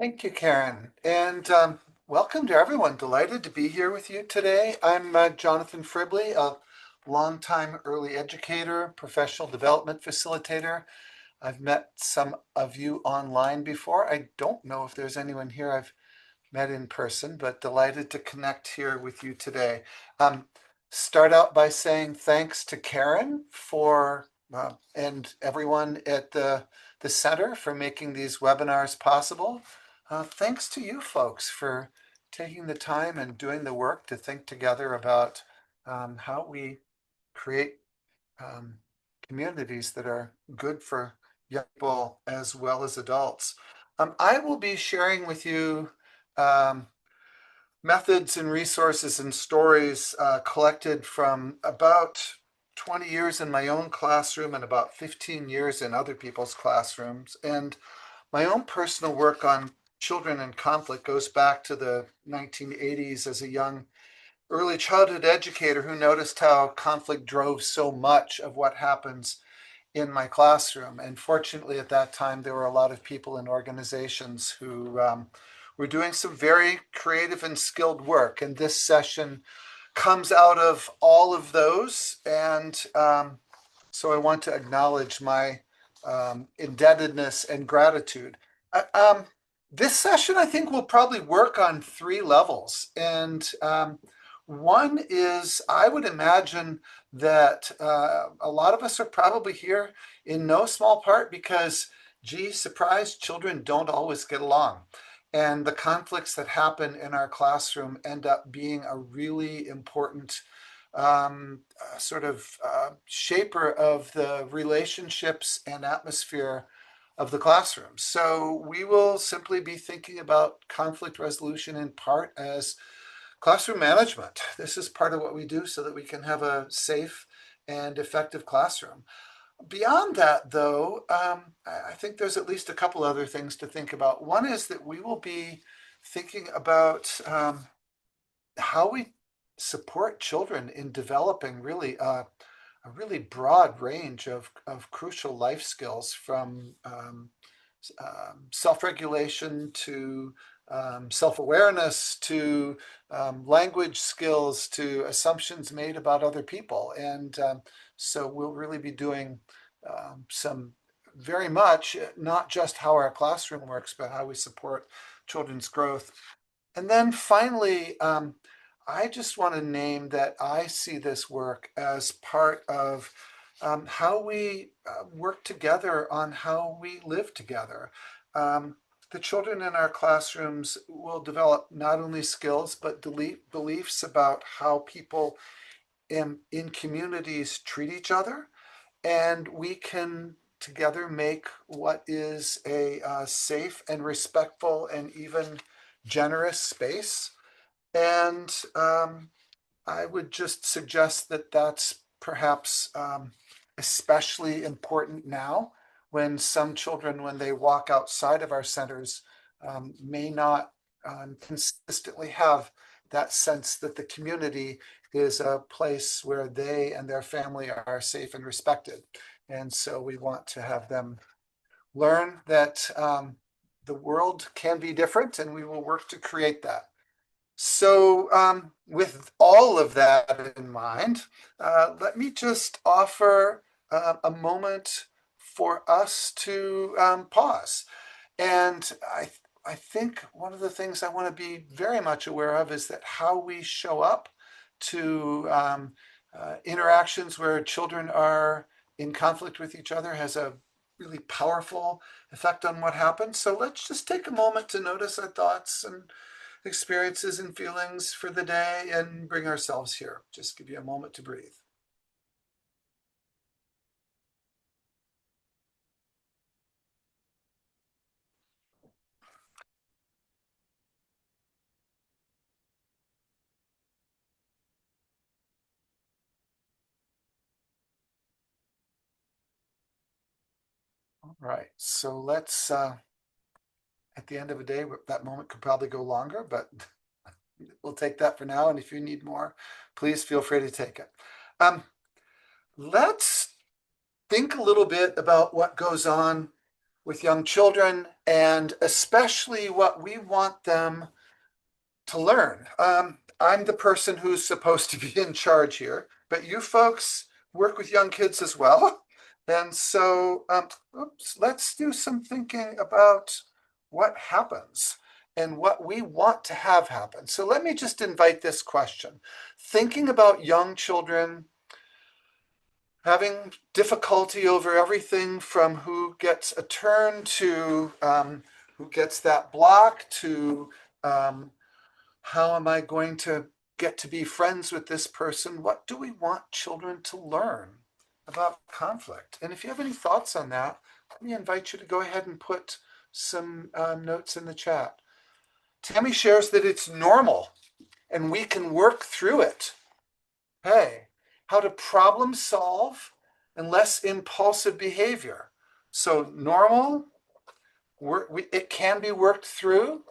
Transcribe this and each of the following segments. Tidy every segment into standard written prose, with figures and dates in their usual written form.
Thank you, Karen. And welcome to everyone. Delighted to be here with you today. I'm Jonathan Fribley, a longtime early educator, professional development facilitator. I've met some of you online before. I don't know if there's anyone here I've met in person, but delighted to connect here with you today. Start out by saying thanks to Karen for and everyone at the center for making these webinars possible. Thanks to you folks for taking the time and doing the work to think together about how we create communities that are good for young people as well as adults. I will be sharing with you um, methods and resources and stories collected from about 20 years in my own classroom and about 15 years in other people's classrooms. And my own personal work on children in conflict goes back to the 1980s as a young early childhood educator who noticed how conflict drove so much of what happens in my classroom. And fortunately, at that time, there were a lot of people in organizations who were doing some very creative and skilled work. And this session comes out of all of those. And so I want to acknowledge my indebtedness and gratitude. This session, I think, will probably work on three levels. And one is, I would imagine that a lot of us are probably here in no small part because, gee, surprise, children don't always get along. And the conflicts that happen in our classroom end up being a really important sort of shaper of the relationships and atmosphere of the classroom. So we will simply be thinking about conflict resolution in part as classroom management. This is part of what we do so that we can have a safe and effective classroom. Beyond that, though, I think there's at least a couple other things to think about. One is that we will be thinking about how we support children in developing really a really broad range of crucial life skills from self-regulation to self-awareness to language skills to assumptions made about other people. And so we'll really be doing some very much, not just how our classroom works, but how we support children's growth. And then finally, I just want to name that I see this work as part of how we work together on how we live together. The children in our classrooms will develop not only skills, but beliefs about how people in communities treat each other. And we can together make what is a safe and respectful and even generous space. And I would just suggest that that's perhaps especially important now when some children, when they walk outside of our centers, may not consistently have that sense that the community is a place where they and their family are safe and respected. And so we want to have them learn that the world can be different, and we will work to create that. So with all of that in mind, let me just offer a moment for us to pause. And I think one of the things I want to be very much aware of is that how we show up to interactions where children are in conflict with each other has a really powerful effect on what happens. So let's just take a moment to notice our thoughts and experiences and feelings for the day and bring ourselves here. Just give you a moment to breathe. All right, so let's, at the end of the day, that moment could probably go longer, but we'll take that for now. And if you need more, please feel free to take it. Let's think a little bit about what goes on with young children and especially what we want them to learn. I'm the person who's supposed to be in charge here, but you folks work with young kids as well. And so let's do some thinking about what happens and what we want to have happen. So let me just invite this question. Thinking about young children having difficulty over everything from who gets a turn to who gets that block to um, how am I going to get to be friends with this person? What do we want children to learn about conflict? And if you have any thoughts on that, let me invite you to go ahead and put some notes in the chat. Tammy shares that it's normal and we can work through it. Hey, how to problem solve and less impulsive behavior. So normal, it can be worked through.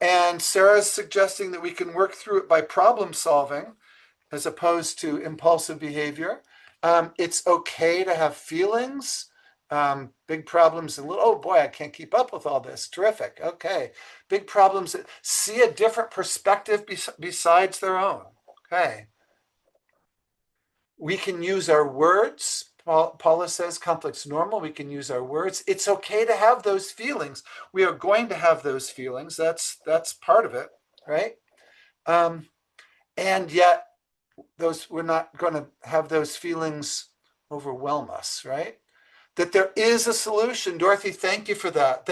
And Sarah's suggesting that we can work through it by problem solving as opposed to impulsive behavior. It's okay to have feelings, big problems, and little, oh boy, I can't keep up with all this. Terrific. Okay. Big problems, see a different perspective besides their own. Okay. We can use our words. Paula says conflict's normal. We can use our words. It's okay to have those feelings. We are going to have those feelings. That's part of it, right? And yet, we're not going to have those feelings overwhelm us, right? That there is a solution. Dorothy, thank you for that.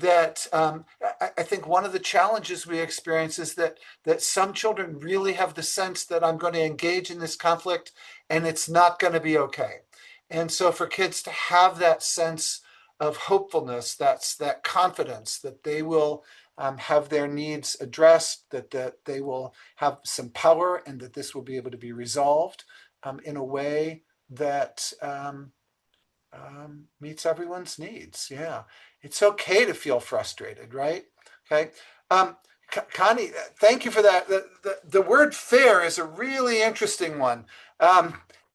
I think one of the challenges we experience is that some children really have the sense that I'm going to engage in this conflict and it's not going to be okay. And so for kids to have that sense of hopefulness, that confidence that they will have their needs addressed, that they will have some power, and that this will be able to be resolved in a way that meets everyone's needs. Yeah, it's okay to feel frustrated, right? Okay. Connie, thank you for that. The word fair is a really interesting one.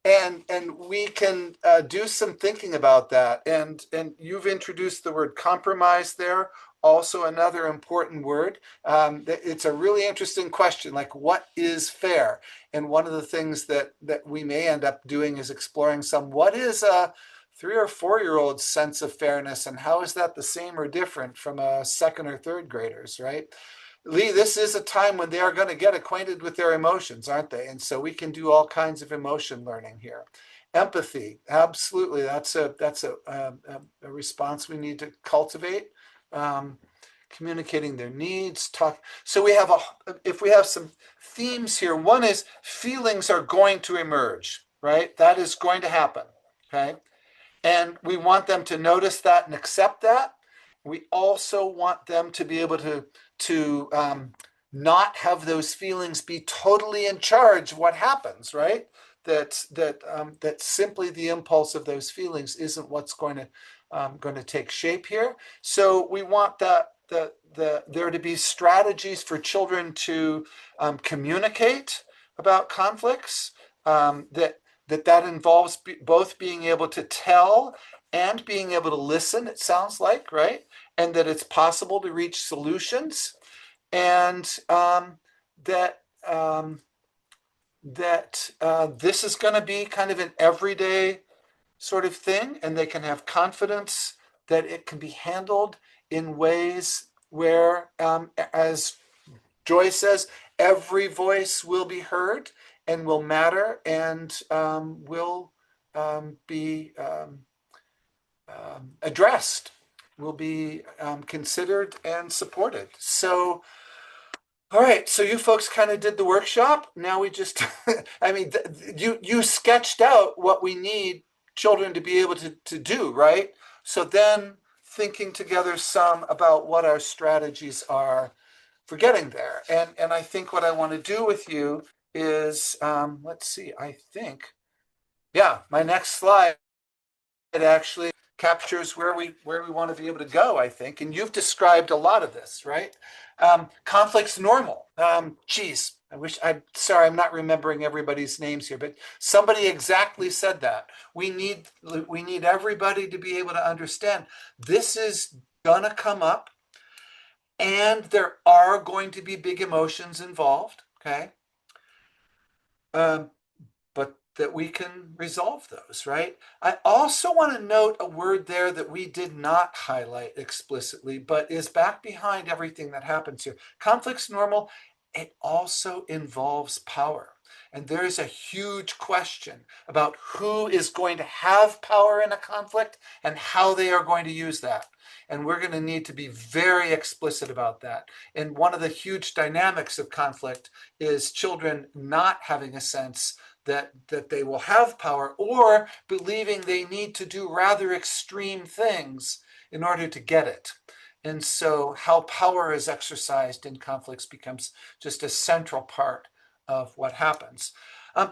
And we can do some thinking about that. And you've introduced the word compromise there, also another important word. It's a really interesting question, like what is fair? And one of the things that we may end up doing is exploring what is a 3 or 4-year-old's sense of fairness, and how is that the same or different from a second or third graders, right? Lee, this is a time when they are going to get acquainted with their emotions, aren't they? And so we can do all kinds of emotion learning here. Empathy, absolutely. That's a response we need to cultivate. Communicating their needs, talk. So if we have some themes here, one is feelings are going to emerge, right? That is going to happen, okay? And we want them to notice that and accept that. We also want them to be able to not have those feelings be totally in charge of what happens, right? That simply the impulse of those feelings isn't what's going to take shape here. So we want there to be strategies for children to communicate about conflicts, that involves both being able to tell and being able to listen, it sounds like, right? And that it's possible to reach solutions, and that this is going to be kind of an everyday sort of thing, and they can have confidence that it can be handled in ways where, as Joy says, every voice will be heard and will matter, and will be addressed, will be considered and supported. So, all right, so you folks kind of did the workshop. Now we just, I mean, you sketched out what we need children to be able to do, right? So then thinking together some about what our strategies are for getting there. And I think what I want to do with you is, let's see, I think, yeah, my next slide actually captures where we want to be able to go, I think. And you've described a lot of this, right? Conflict's normal. Geez, I'm sorry, I'm not remembering everybody's names here, but somebody exactly said that. We need everybody to be able to understand this is gonna come up, and there are going to be big emotions involved, okay? Um, but that we can resolve those, right? I also want to note a word there that we did not highlight explicitly, but is back behind everything that happens here. Conflict's normal. It also involves power. And there is a huge question about who is going to have power in a conflict and how they are going to use that. And we're going to need to be very explicit about that. And one of the huge dynamics of conflict is children not having a sense that they will have power, or believing they need to do rather extreme things in order to get it. And so how power is exercised in conflicts becomes just a central part of what happens.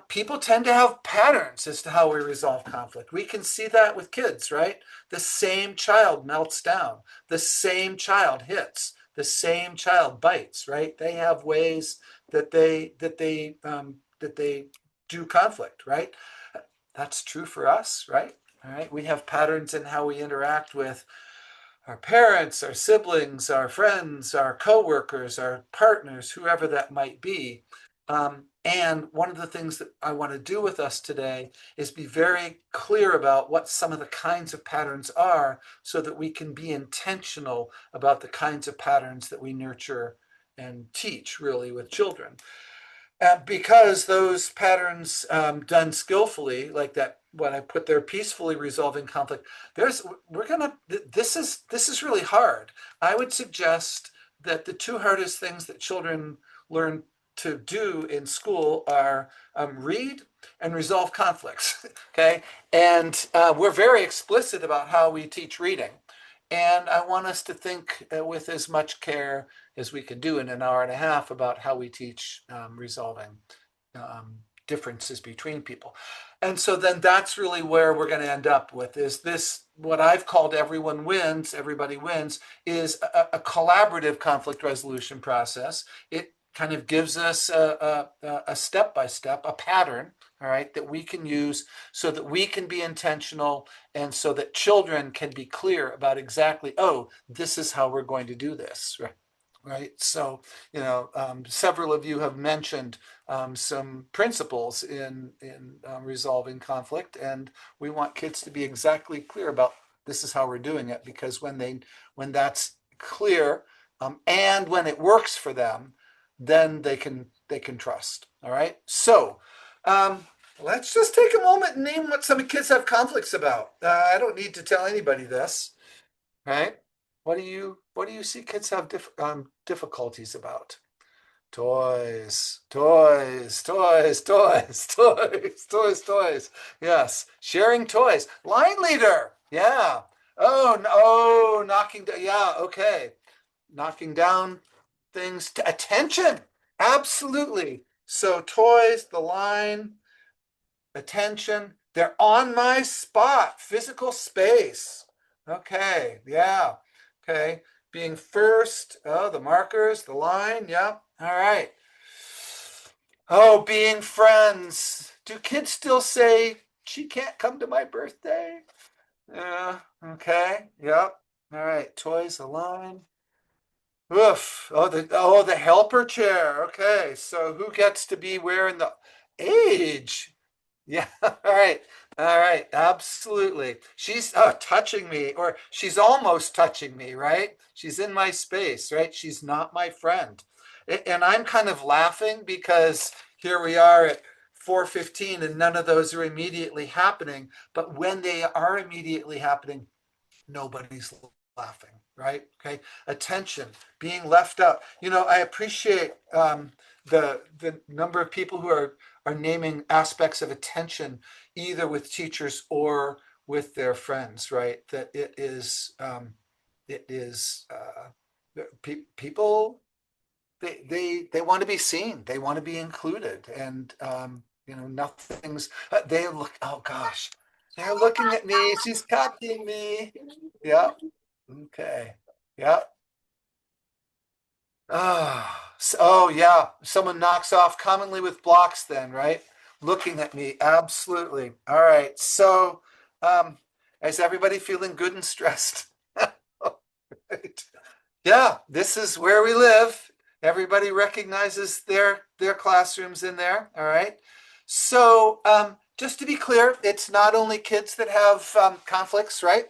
People tend to have patterns as to how we resolve conflict. We can see that with kids, right? The same child melts down, the same child hits, the same child bites, right? They have ways that they do conflict, right? That's true for us, right? All right. We have patterns in how we interact with our parents, our siblings, our friends, our coworkers, our partners, whoever that might be. And one of the things that I want to do with us today is be very clear about what some of the kinds of patterns are so that we can be intentional about the kinds of patterns that we nurture and teach really with children. Because those patterns done skillfully, like that, when I put there, peacefully resolving conflict, this is really hard. I would suggest that the two hardest things that children learn to do in school are read and resolve conflicts. Okay, and we're very explicit about how we teach reading, and I want us to think with as much care as we can do in an hour and a half about how we teach resolving um, differences between people. And so then that's really where we're going to end up with is this, what I've called everyone wins, everybody wins, is a collaborative conflict resolution process. It kind of gives us a step-by-step, a pattern, all right, that we can use so that we can be intentional and so that children can be clear about exactly, oh, this is how we're going to do this, right? Right. So, several of you have mentioned some principles in resolving conflict, and we want kids to be exactly clear about this is how we're doing it, because when that's clear and when it works for them, then they can trust. All right. So, let's just take a moment and name what some kids have conflicts about. I don't need to tell anybody this, right? What do you see kids have difficulties about? Toys, toys, toys, toys, toys, toys, toys. Yes, sharing toys. Line leader. Yeah. Oh, no, knocking down. Yeah, okay. Knocking down things. Attention. Absolutely. So toys, the line, attention. They're on my spot. Physical space. Okay. Yeah. Okay. Being first. Oh, the markers, the line. Yep. All right. Oh, being friends. Do kids still say she can't come to my birthday? Yeah. Okay. Yep. All right. Toys, the line. Oof. Oh, the helper chair. Okay. So who gets to be where in the age? Yeah. All right. All right. Absolutely. She's touching me, or she's almost touching me, right? She's in my space, right? She's not my friend. And I'm kind of laughing because here we are at 4:15 and none of those are immediately happening. But when they are immediately happening, nobody's laughing, right? Okay. Attention, being left out. I appreciate the number of people who are naming aspects of attention, either with teachers or with their friends, right? That people, they want to be seen, they want to be included, and nothing's they look, oh gosh, they're looking at me, she's copying me. Yeah. Okay. Yeah. Oh yeah, someone knocks off commonly with blocks then, right? Looking at me, absolutely. All right. So, is everybody feeling good and stressed? Right. Yeah, this is where we live. Everybody recognizes their classrooms in there. All right. So just to be clear, it's not only kids that have conflicts, right?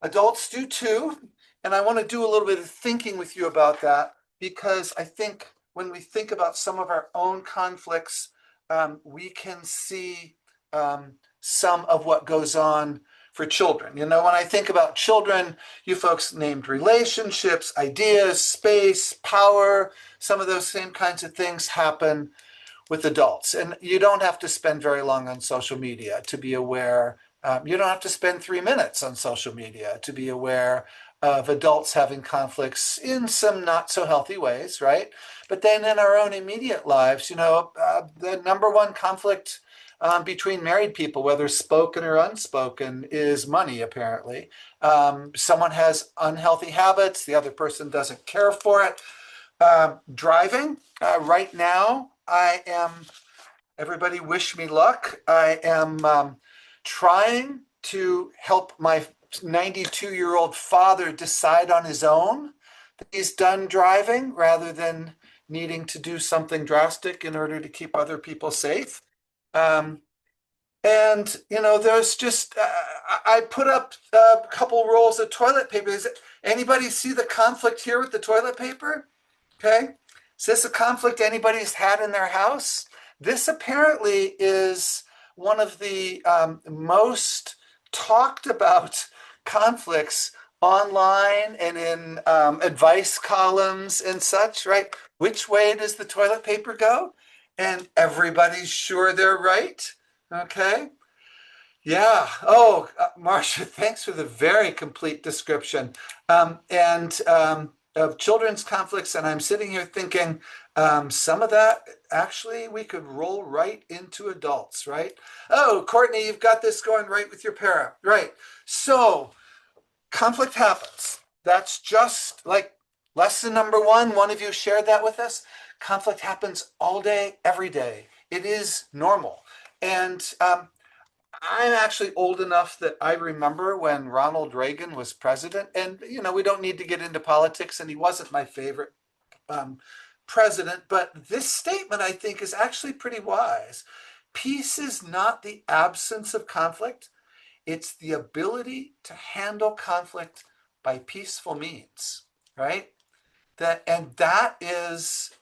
Adults do too. And I want to do a little bit of thinking with you about that because I think when we think about some of our own conflicts, we can see some of what goes on for children. You know, when I think about children, you folks named relationships, ideas, space, power, some of those same kinds of things happen with adults. And you don't have to spend very long on social media to be aware. You don't have to spend 3 minutes on social media to be aware of adults having conflicts in some not so healthy ways, right? But then in our own immediate lives, the number one conflict between married people, whether spoken or unspoken, is money, apparently. Someone has unhealthy habits, the other person doesn't care for it. Driving, right now, everybody wish me luck. I am trying to help my 92-year-old father decide on his own that he's done driving rather than needing to do something drastic in order to keep other people safe. Um, and, there's just, I put up a couple rolls of toilet paper. Anybody see the conflict here with the toilet paper? Okay. Is this a conflict anybody's had in their house? This apparently is one of the most talked about conflicts online and in advice columns and such, right? Which way does the toilet paper go? And everybody's sure they're right. Okay. Yeah. Oh, Marcia, thanks for the very complete description. And of children's conflicts. And I'm sitting here thinking some of that actually we could roll right into adults, right? Oh, Courtney, you've got this going right with your parent. Right. So conflict happens. That's just like lesson number one. One of you shared that with us. Conflict happens all day, every day. It is normal. And I'm actually old enough that I remember when Ronald Reagan was president, and we don't need to get into politics, and he wasn't my favorite um, president, but this statement I think is actually pretty wise. Peace is not the absence of conflict; it's the ability to handle conflict by peaceful means, right? That is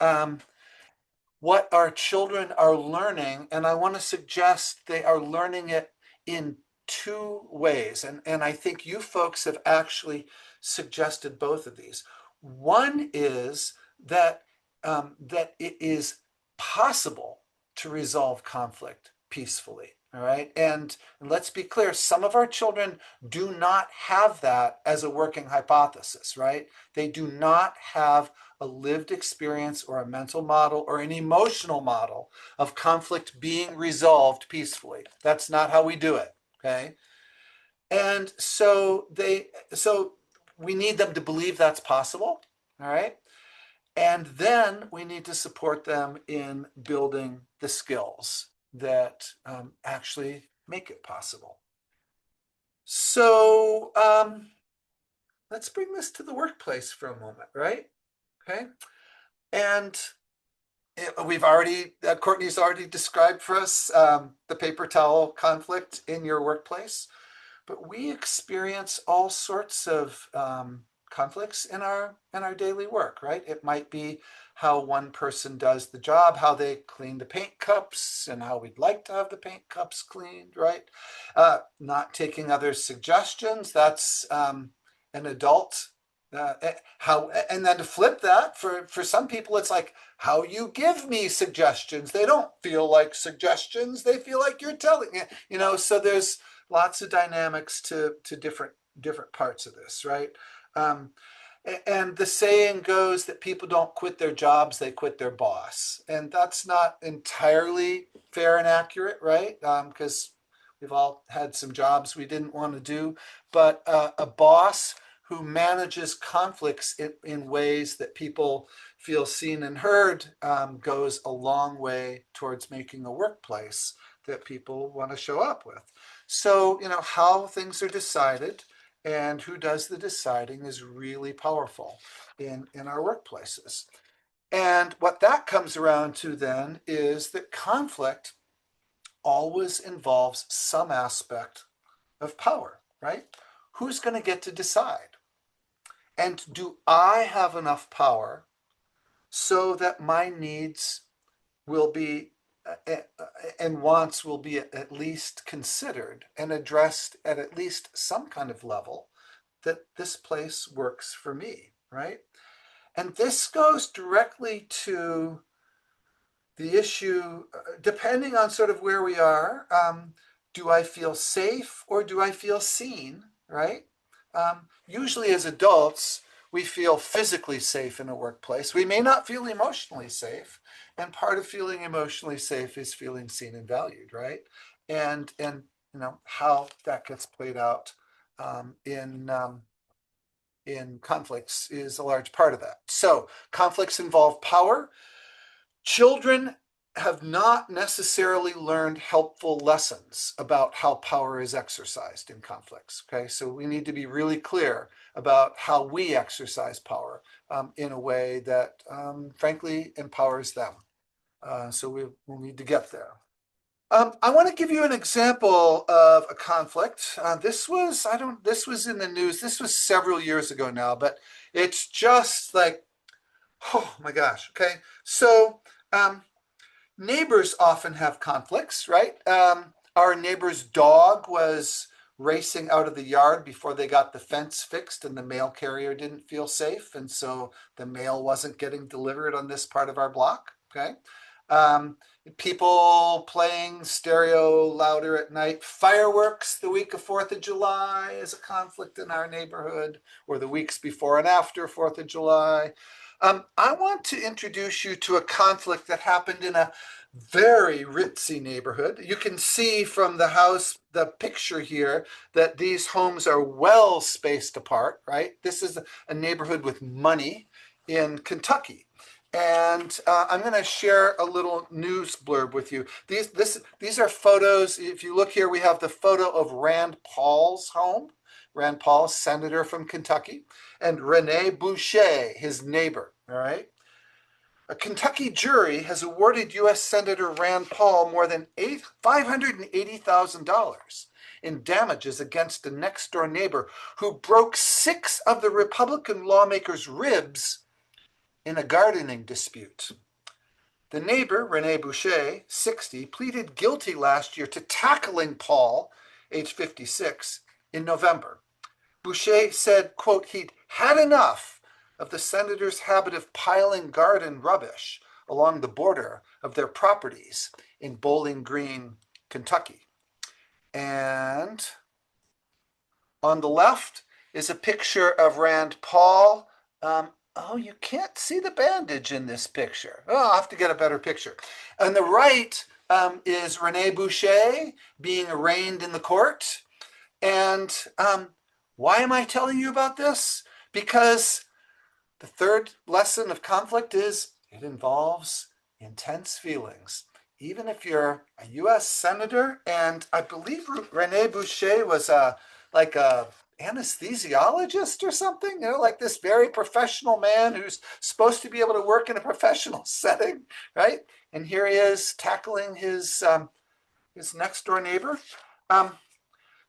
what our children are learning. And I want to suggest they are learning it in two ways. And I think you folks have actually suggested both of these. One is that it is possible to resolve conflict peacefully. All right. And let's be clear, some of our children do not have that as a working hypothesis, right? They do not have a lived experience or a mental model or an emotional model of conflict being resolved peacefully. That's not how we do it. Okay. And so we need them to believe that's possible. All right. And then we need to support them in building the skills that actually make it possible. So let's bring this to the workplace for a moment, right? Okay. And we've already, Courtney's already described for us the paper towel conflict in your workplace, but we experience all sorts of conflicts in our daily work, right? It might be how one person does the job, how they clean the paint cups, and how we'd like to have the paint cups cleaned, right? Not taking others' suggestions. That's an adult. How and then to flip that for some people, it's like how you give me suggestions. They don't feel like suggestions. They feel like you're telling it. So there's lots of dynamics to different parts of this, right? Um, and the saying goes that people don't quit their jobs, they quit their boss. And that's not entirely fair and accurate, right? Because we've all had some jobs we didn't want to do. But a boss who manages conflicts in ways that people feel seen and heard goes a long way towards making a workplace that people want to show up with. So, how things are decided and who does the deciding is really powerful in our workplaces. And what that comes around to then is that conflict always involves some aspect of power, right? Who's going to get to decide? And do I have enough power so that my needs will be and wants will be at least considered and addressed at least some kind of level that this place works for me, right? And this goes directly to the issue, depending on sort of where we are, do I feel safe or do I feel seen, right? Usually as adults, we feel physically safe in a workplace. We may not feel emotionally safe. And part of feeling emotionally safe is feeling seen and valued, right? And you know, how that gets played out in conflicts is a large part of that. So conflicts involve power. Children have not necessarily learned helpful lessons about how power is exercised in conflicts. Okay, so we need to be really clear about how we exercise power in a way that, frankly, empowers them. So we'll need to get there. I want to give you an example of a conflict. This was in the news. This was several years ago now, but it's just like, oh my gosh. Okay, so neighbors often have conflicts, right? Our neighbor's dog was racing out of the yard before they got the fence fixed, and the mail carrier didn't feel safe, and so the mail wasn't getting delivered on this part of our block. Okay. Um, People playing stereo louder at night. Fireworks the week of 4th of July is a conflict in our neighborhood, or the weeks before and after 4th of July. I want to introduce you to a conflict that happened in a very ritzy neighborhood. You can see from the house, the picture here, that these homes are well spaced apart, right? This is a neighborhood with money in Kentucky. And I'm going to share a little news blurb with you. These are photos. If you look here, we have the photo of Rand Paul's home. Rand Paul, senator from Kentucky, and Rene Boucher, his neighbor. All right. A Kentucky jury has awarded U.S. Senator Rand Paul more than $580,000 in damages against a next door neighbor who broke 6 of the Republican lawmaker's ribs in a gardening dispute. The neighbor, Rene Boucher, 60, pleaded guilty last year to tackling Paul, age 56, in November. Boucher said, quote, he'd had enough of the senator's habit of piling garden rubbish along the border of their properties in Bowling Green, Kentucky. And on the left is a picture of Rand Paul. Oh, you can't see the bandage in this picture. Oh, I'll have to get a better picture. On the right is Rene Boucher being arraigned in the court. And why am I telling you about this? Because the third lesson of conflict is it involves intense feelings. Even if you're a U.S. senator, and I believe Rene Boucher was like a anesthesiologist or something, you know, like this very professional man who's supposed to be able to work in a professional setting, right? And here he is tackling his next door neighbor.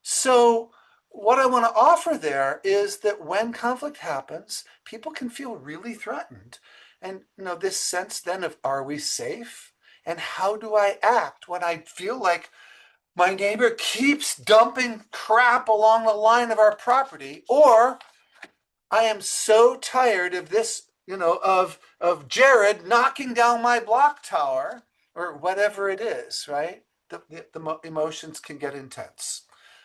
So what I want to offer there is that when conflict happens, people can feel really threatened. And you know, this sense then of, are we safe? And how do I act when I feel like my neighbor keeps dumping crap along the line of our property, or I am so tired of this, you know, of Jared knocking down my block tower, or whatever it is, right? The emotions can get intense.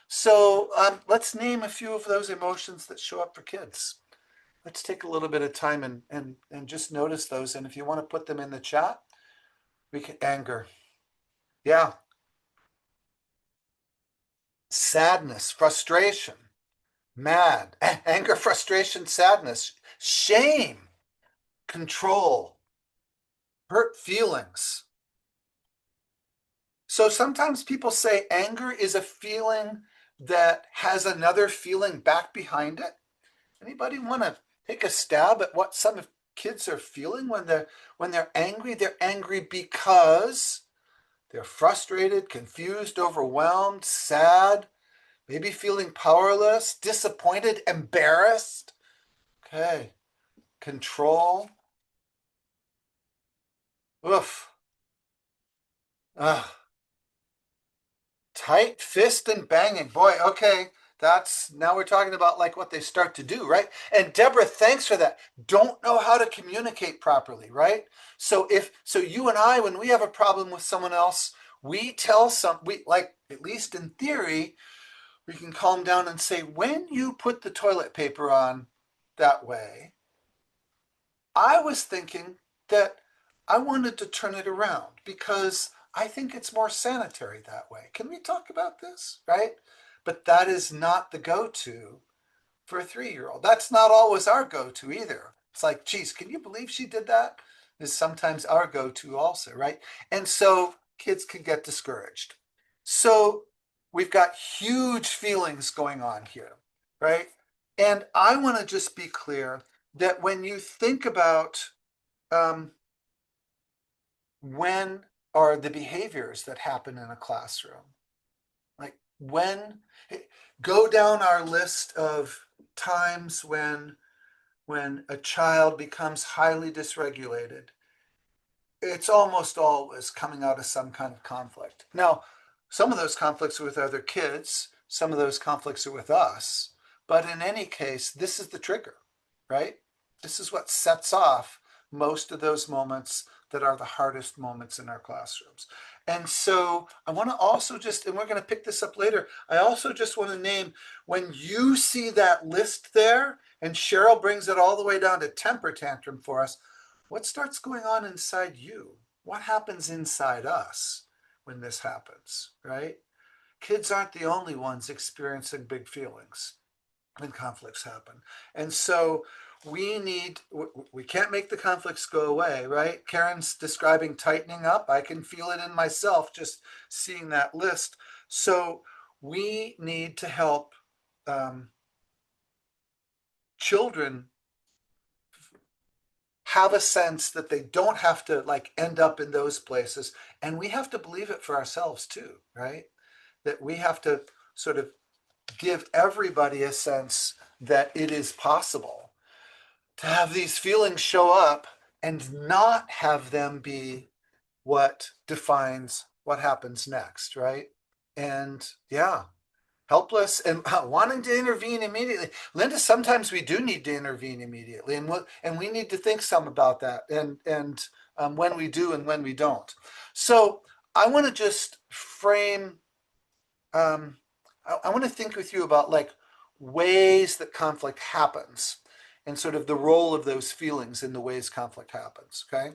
So let's name a few of those emotions that show up for kids. Let's take a little bit of time and just notice those. And if you want to put them in the chat, we can. Anger. Yeah. Sadness, frustration, mad, anger, frustration, sadness, shame, control, hurt feelings. So sometimes people say anger is a feeling that has another feeling back behind it? Anybody want to take a stab at what some of kids are feeling when they're angry? They're angry because they're frustrated, confused, overwhelmed, sad, maybe feeling powerless, disappointed, embarrassed. Okay, control. Oof. Ugh. Tight fist and banging. Boy, okay. That's now we're talking about like what they start to do, right? And Deborah, thanks for that. Don't know how to communicate properly, right? So you and I, when we have a problem with someone else, we tell we like, at least in theory, we can calm down and say, when you put the toilet paper on that way, I was thinking that I wanted to turn it around because I think it's more sanitary that way. Can we talk about this? Right? But that is not the go to for a 3-year-old. That's not always our go to either. It's like, geez, can you believe she did that? Is sometimes our go to also, right? And so kids can get discouraged. So we've got huge feelings going on here, right? And I want to just be clear that when you think about um, when are the behaviors that happen in a classroom, like when go down our list of times when a child becomes highly dysregulated, it's almost always coming out of some kind of conflict. Now, some of those conflicts are with other kids, some of those conflicts are with us, but in any case, this is the trigger, right? This is what sets off most of those moments that are the hardest moments in our classrooms. And so I want to also just, and we're going to pick this up later, I also just want to name when you see that list there, and Cheryl brings it all the way down to temper tantrum for us, what starts going on inside you? What happens inside us when this happens, right? Kids aren't the only ones experiencing big feelings when conflicts happen. And so we can't make the conflicts go away, right? Karen's describing tightening up. I can feel it in myself just seeing that list. So we need to help um, children have a sense that they don't have to like end up in those places. And we have to believe it for ourselves too, right? That we have to sort of give everybody a sense that it is possible to have these feelings show up and not have them be what defines what happens next, right? And yeah, helpless and wanting to intervene immediately. Linda, sometimes we do need to intervene immediately, and we need to think some about that, and when we do and when we don't. So I want to just frame. I want to think with you about like ways that conflict happens, and sort of the role of those feelings in the ways conflict happens. Okay.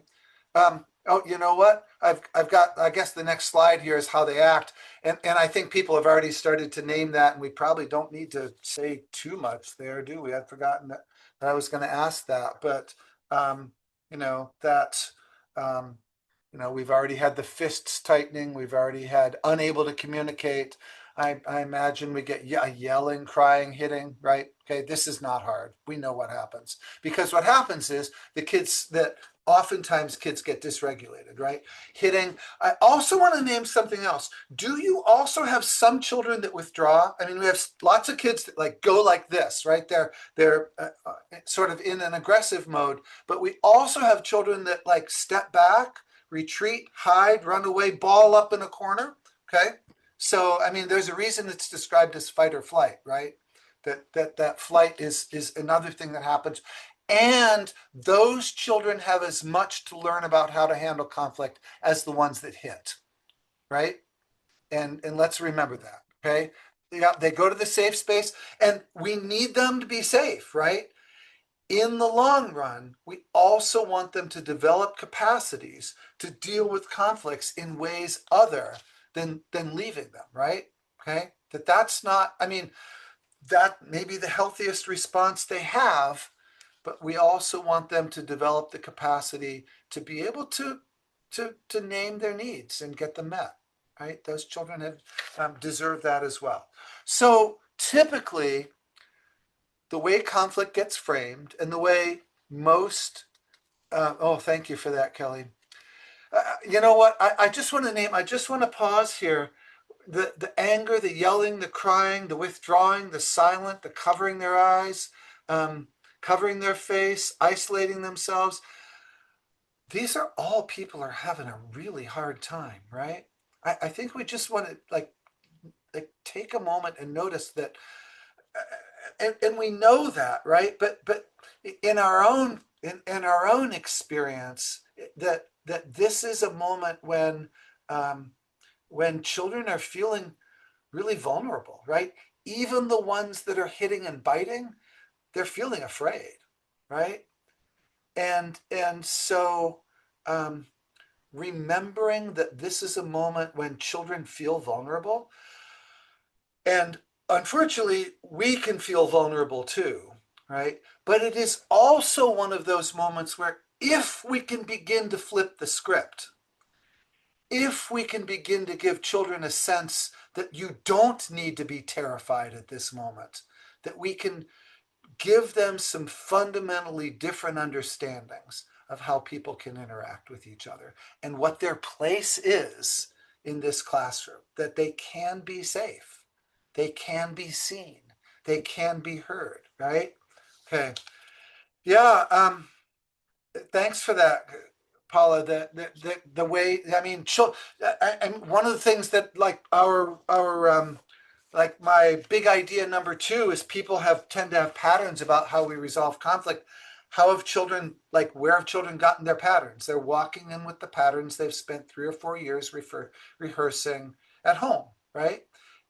Oh, you know what? I've got. I guess the next slide here is how they act, and I think people have already started to name that, and we probably don't need to say too much there, do we? I'd forgotten that I was going to ask that, but um, you know that we've already had the fists tightening. We've already had unable to communicate. I imagine we get yelling, crying, hitting, right? Okay, this is not hard. We know what happens because what happens is the kids that oftentimes kids get dysregulated, right? Hitting. I also want to name something else. Do you also have some children that withdraw? I mean, we have lots of kids that like go like this, right? They're sort of in an aggressive mode, but we also have children that like step back, retreat, hide, run away, ball up in a corner. Okay. So, I mean, there's a reason it's described as fight or flight, right? That flight is another thing that happens. And those children have as much to learn about how to handle conflict as the ones that hit, right? And let's remember that, okay? Yeah, they go to the safe space, and we need them to be safe, right? In the long run, we also want them to develop capacities to deal with conflicts in ways other than leaving them, right? Okay. That's not, I mean, that may be the healthiest response they have, but we also want them to develop the capacity to be able to name their needs and get them met. right? Those children have deserve that as well. So typically, the way conflict gets framed and the way most oh, thank you for that, Kelly. You know what? I just want to pause here. The anger, the yelling, the crying, the withdrawing, the silent, the covering their eyes, um, covering their face, isolating themselves. These are all people are having a really hard time, right? I think we just want to like take a moment and notice that, and we know that, right? But in our own experience, that this is a moment um, when children are feeling really vulnerable, right? Even the ones that are hitting and biting, they're feeling afraid, right? And so um, remembering that this is a moment when children feel vulnerable, and unfortunately, we can feel vulnerable too, right? But it is also one of those moments where if we can begin to flip the script, if we can begin to give children a sense that you don't need to be terrified at this moment, that we can give them some fundamentally different understandings of how people can interact with each other and what their place is in this classroom, that they can be safe, they can be seen, they can be heard, right? Okay. Yeah. Thanks for that, Paula. The way, I mean, and one of the things that like our like my big idea number two is people have tend to have patterns about how we resolve conflict. How have children, like, where have children gotten their patterns? They're walking in with the patterns they've spent 3 or 4 years rehearsing at home, right?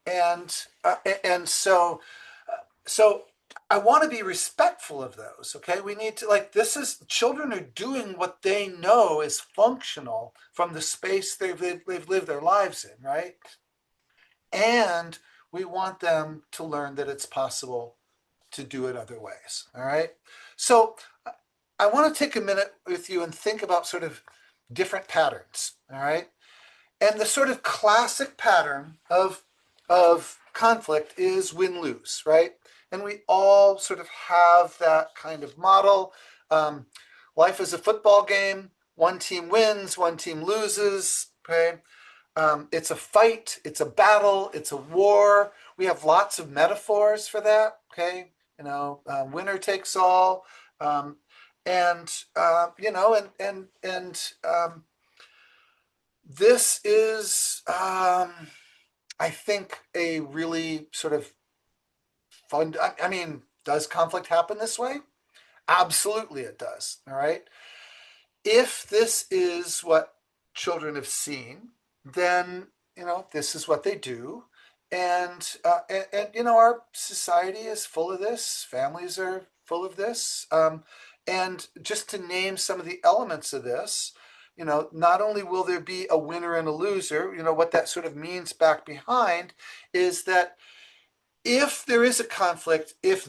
And so I want to be respectful of those. Okay, we need to, like, this is, children are doing what they know is functional from the space they've lived their lives in, right? And we want them to learn that it's possible to do it other ways. All right. So I want to take a minute with you and think about sort of different patterns. All right. And the sort of classic pattern of conflict is win-lose, right? And we all sort of have that kind of model. Um, Life is a football game. One team wins, one team loses. Okay. It's a fight, it's a battle, it's a war. We have lots of metaphors for that. Okay, winner takes all, um, and this is, I think, a really sort of fun. I mean, does conflict happen this way? Absolutely, it does. All right. If this is what children have seen, then this is what they do, and our society is full of this. Families are full of this, and just to name some of the elements of this, not only will there be a winner and a loser. What that sort of means back behind is that if there is a conflict, if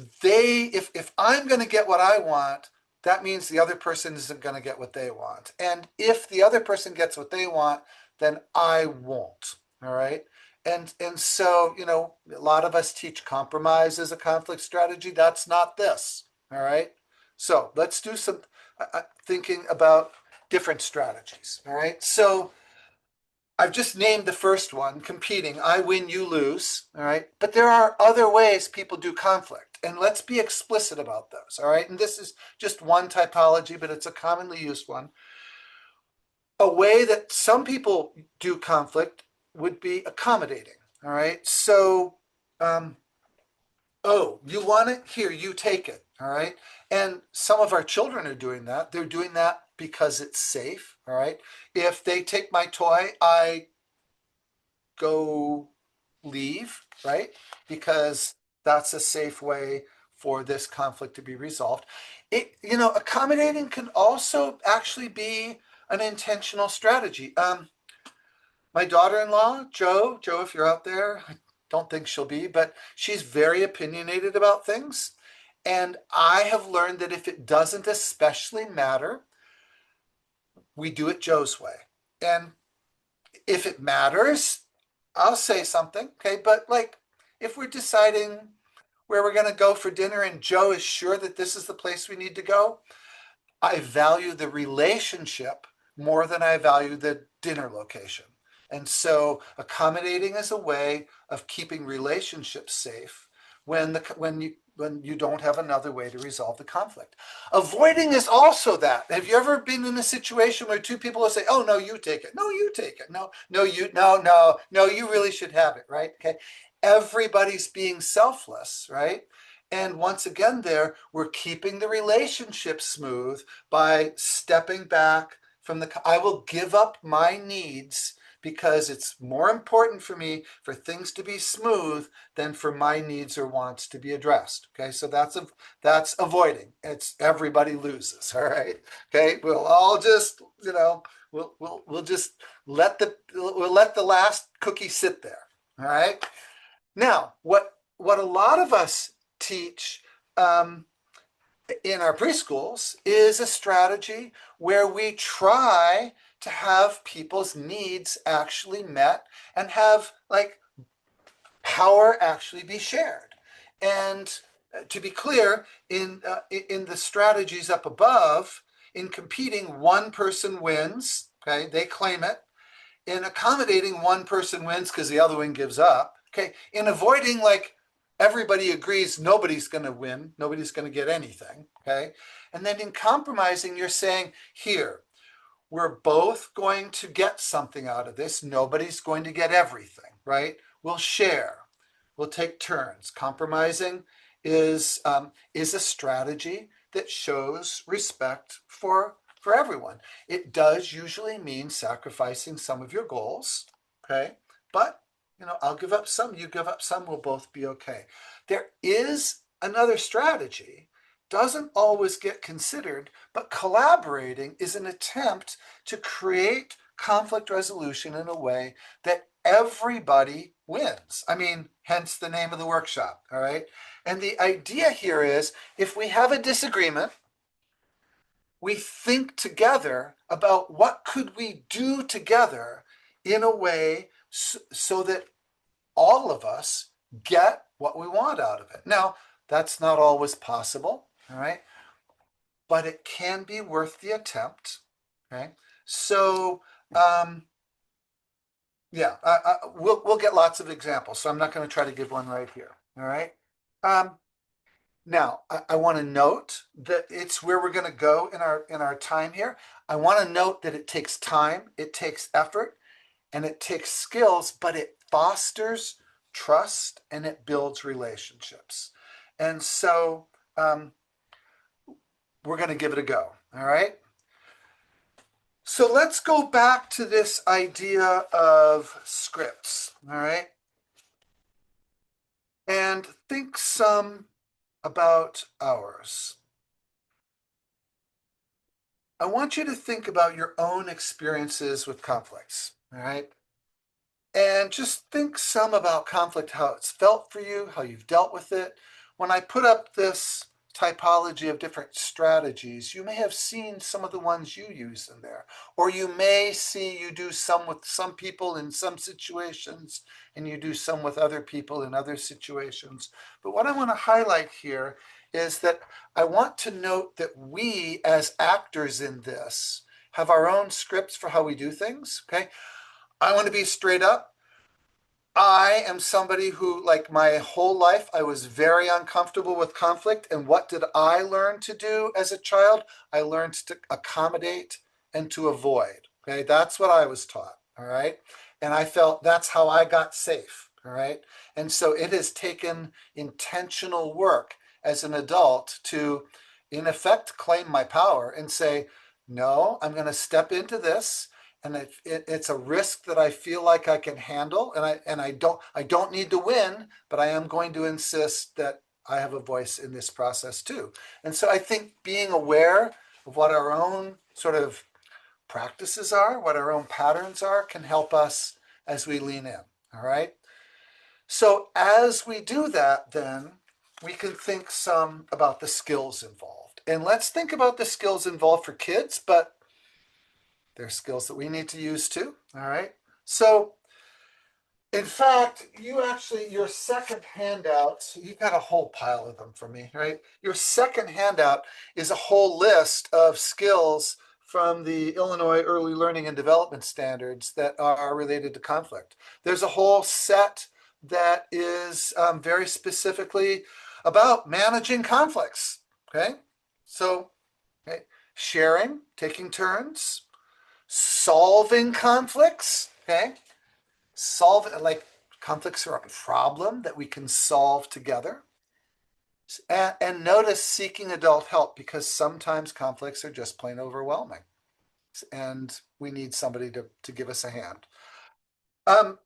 I'm going to get what I want, that means the other person isn't going to get what they want. And if the other person gets what they want, then I won't. All right. And so, a lot of us teach compromise as a conflict strategy. That's not this. All right. So let's do some thinking about different strategies. All right. So I've just named the first one, competing. I win, you lose. All right. But there are other ways people do conflict. And let's be explicit about those. All right. And this is just one typology, but it's a commonly used one. A way that some people do conflict would be accommodating. All right. So, oh, you want it? Here, you take it. All right. And some of our children are doing that. They're doing that because it's safe. All right. If they take my toy, I go leave, right? Because that's a safe way for this conflict to be resolved. Accommodating can also actually be an intentional strategy. My daughter-in-law, Jo, if you're out there, I don't think she'll be, but she's very opinionated about things. And I have learned that if it doesn't especially matter, we do it Jo's way. And if it matters, I'll say something, okay? But like, if we're deciding where we're going to go for dinner and Joe is sure that this is the place we need to go, I value the relationship more than I value the dinner location. And so accommodating is a way of keeping relationships safe when you don't have another way to resolve the conflict. Avoiding is also that. Have you ever been in a situation where two people will say, "Oh no, you take it. No, you take it. No, no, no, you really should have it," right? Okay. Everybody's being selfless, right? And once again, there, we're keeping the relationship smooth by stepping back from I will give up my needs because it's more important for me for things to be smooth than for my needs or wants to be addressed. Okay, so that's avoiding. It's everybody loses. All right. Okay, we'll all just we'll just we'll let the last cookie sit there. All right. Now, what a lot of us teach in our preschools is a strategy where we try to have people's needs actually met and have like power actually be shared. And to be clear, in the strategies up above, in competing, one person wins. Okay, they claim it. In accommodating, one person wins because the other one gives up. Okay, in avoiding, like everybody agrees nobody's going to win, nobody's going to get anything. Okay, and then in compromising, you're saying, here, we're both going to get something out of this. Nobody's going to get everything, right? We'll share. We'll take turns. Compromising is a strategy that shows respect for everyone. It does usually mean sacrificing some of your goals, okay? But I'll give up some, you give up some, we'll both be okay. There is another strategy, doesn't always get considered, but collaborating is an attempt to create conflict resolution in a way that everybody wins. I mean, hence the name of the workshop, all right? And the idea here is if we have a disagreement, we think together about what could we do together in a way so that all of us get what we want out of it. Now, that's not always possible, all right? But it can be worth the attempt, okay? So, yeah, we'll get lots of examples. So I'm not going to try to give one right here, all right? Um, Now, I want to note that it's where we're going to go in our time here. I want to note that it takes time, it takes effort, and it takes skills, but it fosters trust and it builds relationships. And so we're going to give it a go. All right. So let's go back to this idea of scripts. All right. And think some about ours. I want you to think about your own experiences with conflicts, all right? And just think some about conflict, how it's felt for you, how you've dealt with it. When I put up this typology of different strategies, you may have seen some of the ones you use in there, or you may see you do some with some people in some situations, and you do some with other people in other situations. But what I want to highlight here is that I want to note that we, as actors in this, have our own scripts for how we do things, okay? I want to be straight up. I am somebody who, like my whole life, I was very uncomfortable with conflict. And what did I learn to do as a child? I learned to accommodate and to avoid. Okay, that's what I was taught. All right. And I felt that's how I got safe. All right. And so it has taken intentional work as an adult to, in effect, claim my power and say, no, I'm going to step into this and it's a risk that I feel like I can handle, and I don't need to win, but I am going to insist that I have a voice in this process too. And so I think being aware of what our own sort of practices are, what our own patterns are, can help us as we lean in. All right. So as we do that, then we can think some about the skills involved, and let's think about the skills involved for kids, but there's skills that we need to use too. All right. So In fact, your second handout, you got a whole pile of them for me, right? Your second handout is a whole list of skills from the Illinois Early Learning and Development Standards that are related to conflict. There's a whole set that is very specifically about managing conflicts, okay? So, okay, sharing, taking turns, solving conflicts, okay? Like conflicts are a problem that we can solve together. And notice seeking adult help, because sometimes conflicts are just plain overwhelming and we need somebody to give us a hand. Um,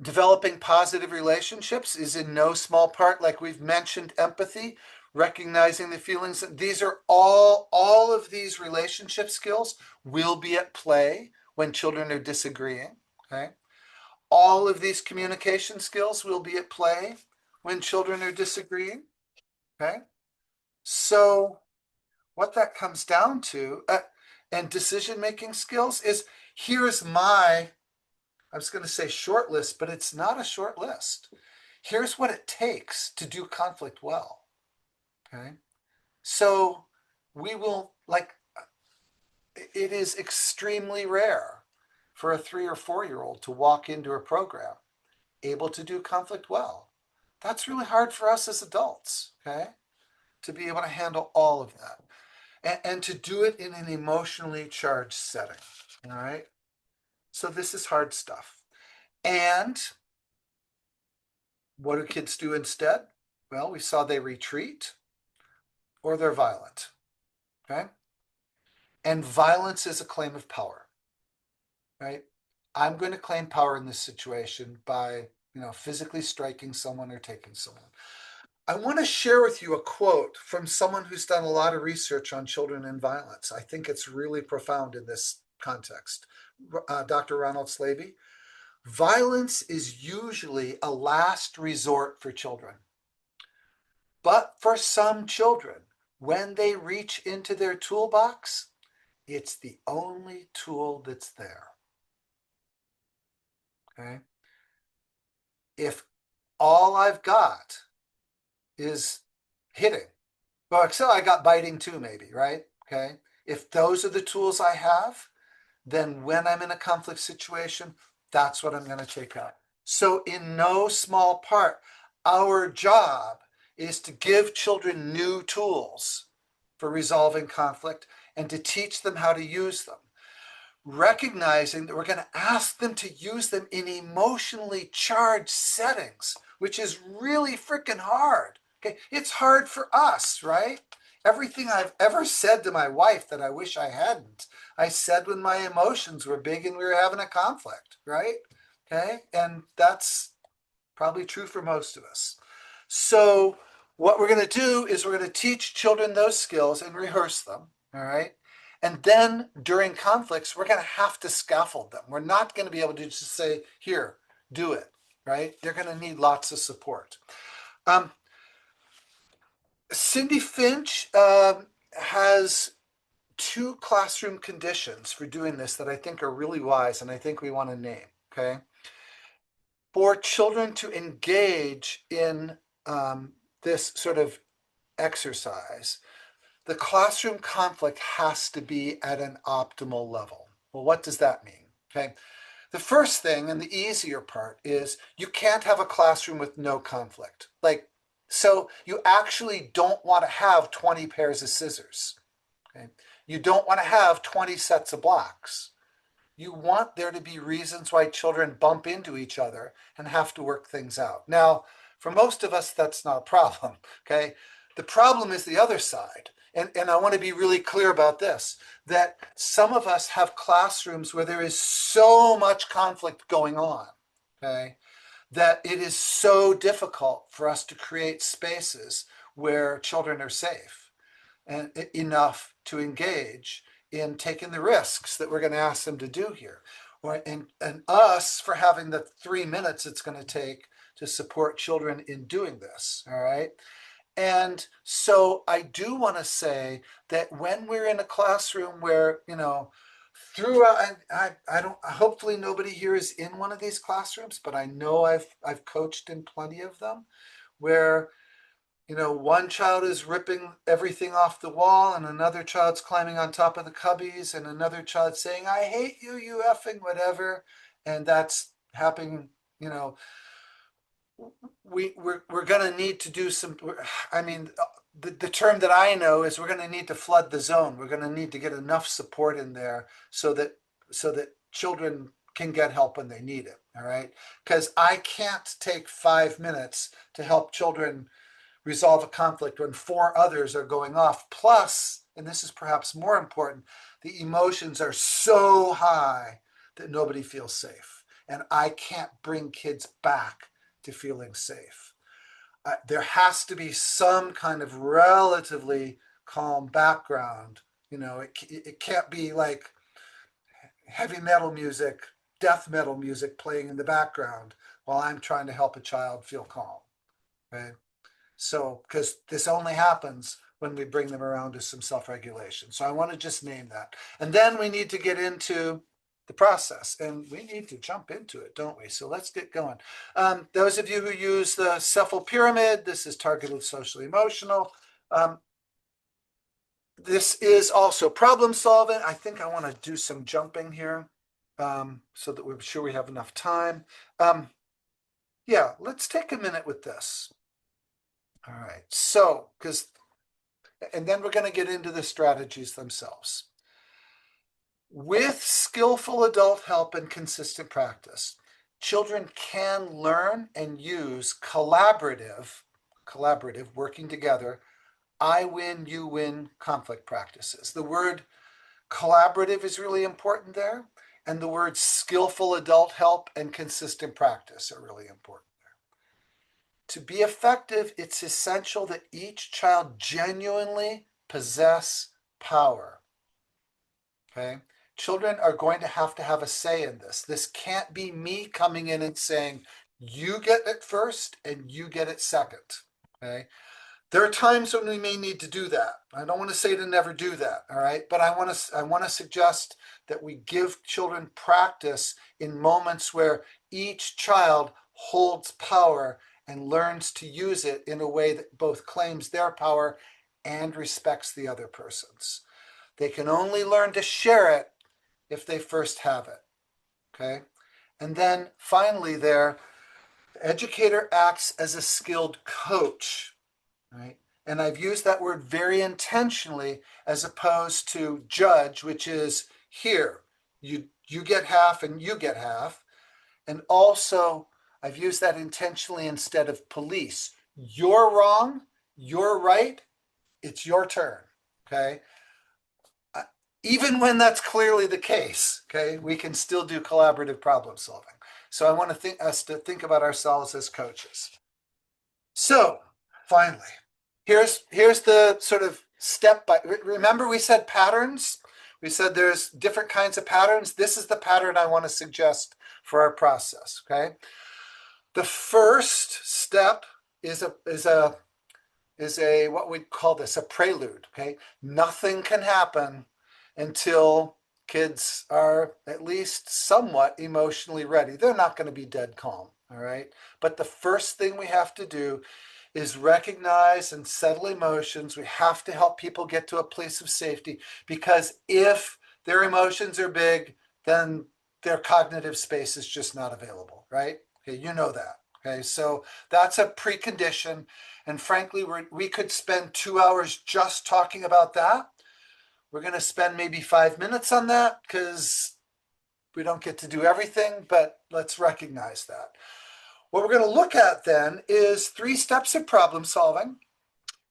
Developing positive relationships is in no small part, like we've mentioned, empathy, recognizing the feelings. These are all of these relationship skills will be at play when children are disagreeing. Okay. All of these communication skills will be at play when children are disagreeing. Okay. So what that comes down to, and decision making skills is, here's my, I was going to say short list, but it's not a short list. Here's what it takes to do conflict well. Okay. So we will, like, it is extremely rare for a 3 or 4 year old to walk into a program able to do conflict well. That's really hard for us as adults, okay? To be able to handle all of that and to do it in an emotionally charged setting, all right? So this is hard stuff. And what do kids do instead? Well, we saw they retreat or they're violent, okay? And violence is a claim of power, right? I'm going to claim power in this situation by, physically striking someone or taking someone. I want to share with you a quote from someone who's done a lot of research on children and violence. I think it's really profound in this context. Dr. Ronald Slavey, violence is usually a last resort for children. But for some children, when they reach into their toolbox, it's the only tool that's there. Okay? If all I've got is hitting, well, except I got biting too, maybe, right? Okay. If those are the tools I have, then when I'm in a conflict situation, that's what I'm going to take out. So, in no small part, our job is to give children new tools for resolving conflict and to teach them how to use them, recognizing that we're going to ask them to use them in emotionally charged settings, which is really freaking hard. Okay, it's hard for us, right? Everything I've ever said to my wife that I wish I hadn't, I said when my emotions were big and we were having a conflict, right? Okay, and that's probably true for most of us. So what we're going to do is we're going to teach children those skills and rehearse them, all right? And then during conflicts, we're going to have to scaffold them. We're not going to be able to just say, here, do it, right? They're going to need lots of support. Cindy Finch has 2 classroom conditions for doing this that I think are really wise and I think we want to name, okay? For children to engage in this sort of exercise, the classroom conflict has to be at an optimal level. Well, what does that mean? Okay. The first thing and the easier part is you can't have a classroom with no conflict. So you actually don't want to have 20 pairs of scissors. Okay. You don't want to have 20 sets of blocks. You want there to be reasons why children bump into each other and have to work things out. Now, for most of us, that's not a problem, okay? The problem is the other side. And I want to be really clear about this, that some of us have classrooms where there is so much conflict going on, okay, that it is so difficult for us to create spaces where children are safe and enough to engage in taking the risks that we're going to ask them to do here, and us for having the 3 minutes it's going to take to support children in doing this. All right. And so I do want to say that when we're in a classroom where, throughout, I don't, hopefully nobody here is in one of these classrooms, but I know I've coached in plenty of them where, one child is ripping everything off the wall and another child's climbing on top of the cubbies and another child saying, I hate you, you effing whatever. And that's happening, you know, we're going to need to do some, I mean, the term that I know is we're going to need to flood the zone. We're going to need to get enough support in there so that children can get help when they need it. All right. Because I can't take 5 minutes to help children resolve a conflict when four others are going off. Plus, and this is perhaps more important, the emotions are so high that nobody feels safe. And I can't bring kids back to feeling safe. There has to be some kind of relatively calm background. It can't be like heavy metal music, death metal music playing in the background while I'm trying to help a child feel calm. Right? So, because this only happens when we bring them around to some self-regulation. So I want to just name that. And then we need to get into the process, and we need to jump into it, don't we? So let's get going. Those of you who use the Cephal pyramid, this is targeted social emotional. This is also problem solving. I think I want to do some jumping here so that we're sure we have enough time. Yeah, let's take a minute with this. All right, so, and then we're going to get into the strategies themselves. With skillful adult help and consistent practice, children can learn and use collaborative, working together, I win, you win conflict practices. The word collaborative is really important there, and the words skillful adult help and consistent practice are really important. To be effective, it's essential that each child genuinely possess power. Okay? Children are going to have a say in this. This can't be me coming in and saying, you get it first and you get it second. Okay? There are times when we may need to do that. I don't want to say to never do that, all right? But I want to suggest that we give children practice in moments where each child holds power and learns to use it in a way that both claims their power and respects the other person's. They can only learn to share it if they first have it, okay? And then finally there, the educator acts as a skilled coach, right? And I've used that word very intentionally as opposed to judge, which is here, you get half and you get half. And also, I've used that intentionally instead of police. You're wrong, you're right, it's your turn, okay? Even when that's clearly the case, okay, we can still do collaborative problem solving. So I want us to think about ourselves as coaches. So finally, here's the sort of step by, remember we said patterns? We said there's different kinds of patterns. This is the pattern I want to suggest for our process, okay? The first step is a what we call this, a prelude, okay? Nothing can happen until kids are at least somewhat emotionally ready. They're not going to be dead calm, all right? But the first thing we have to do is recognize and settle emotions. We have to help people get to a place of safety, because if their emotions are big, then their cognitive space is just not available, right? Okay, you know that. Okay, so that's a precondition. And frankly, we could spend 2 hours just talking about that. We're going to spend maybe 5 minutes on that because we don't get to do everything, but let's recognize that. What we're going to look at then is 3 steps of problem solving.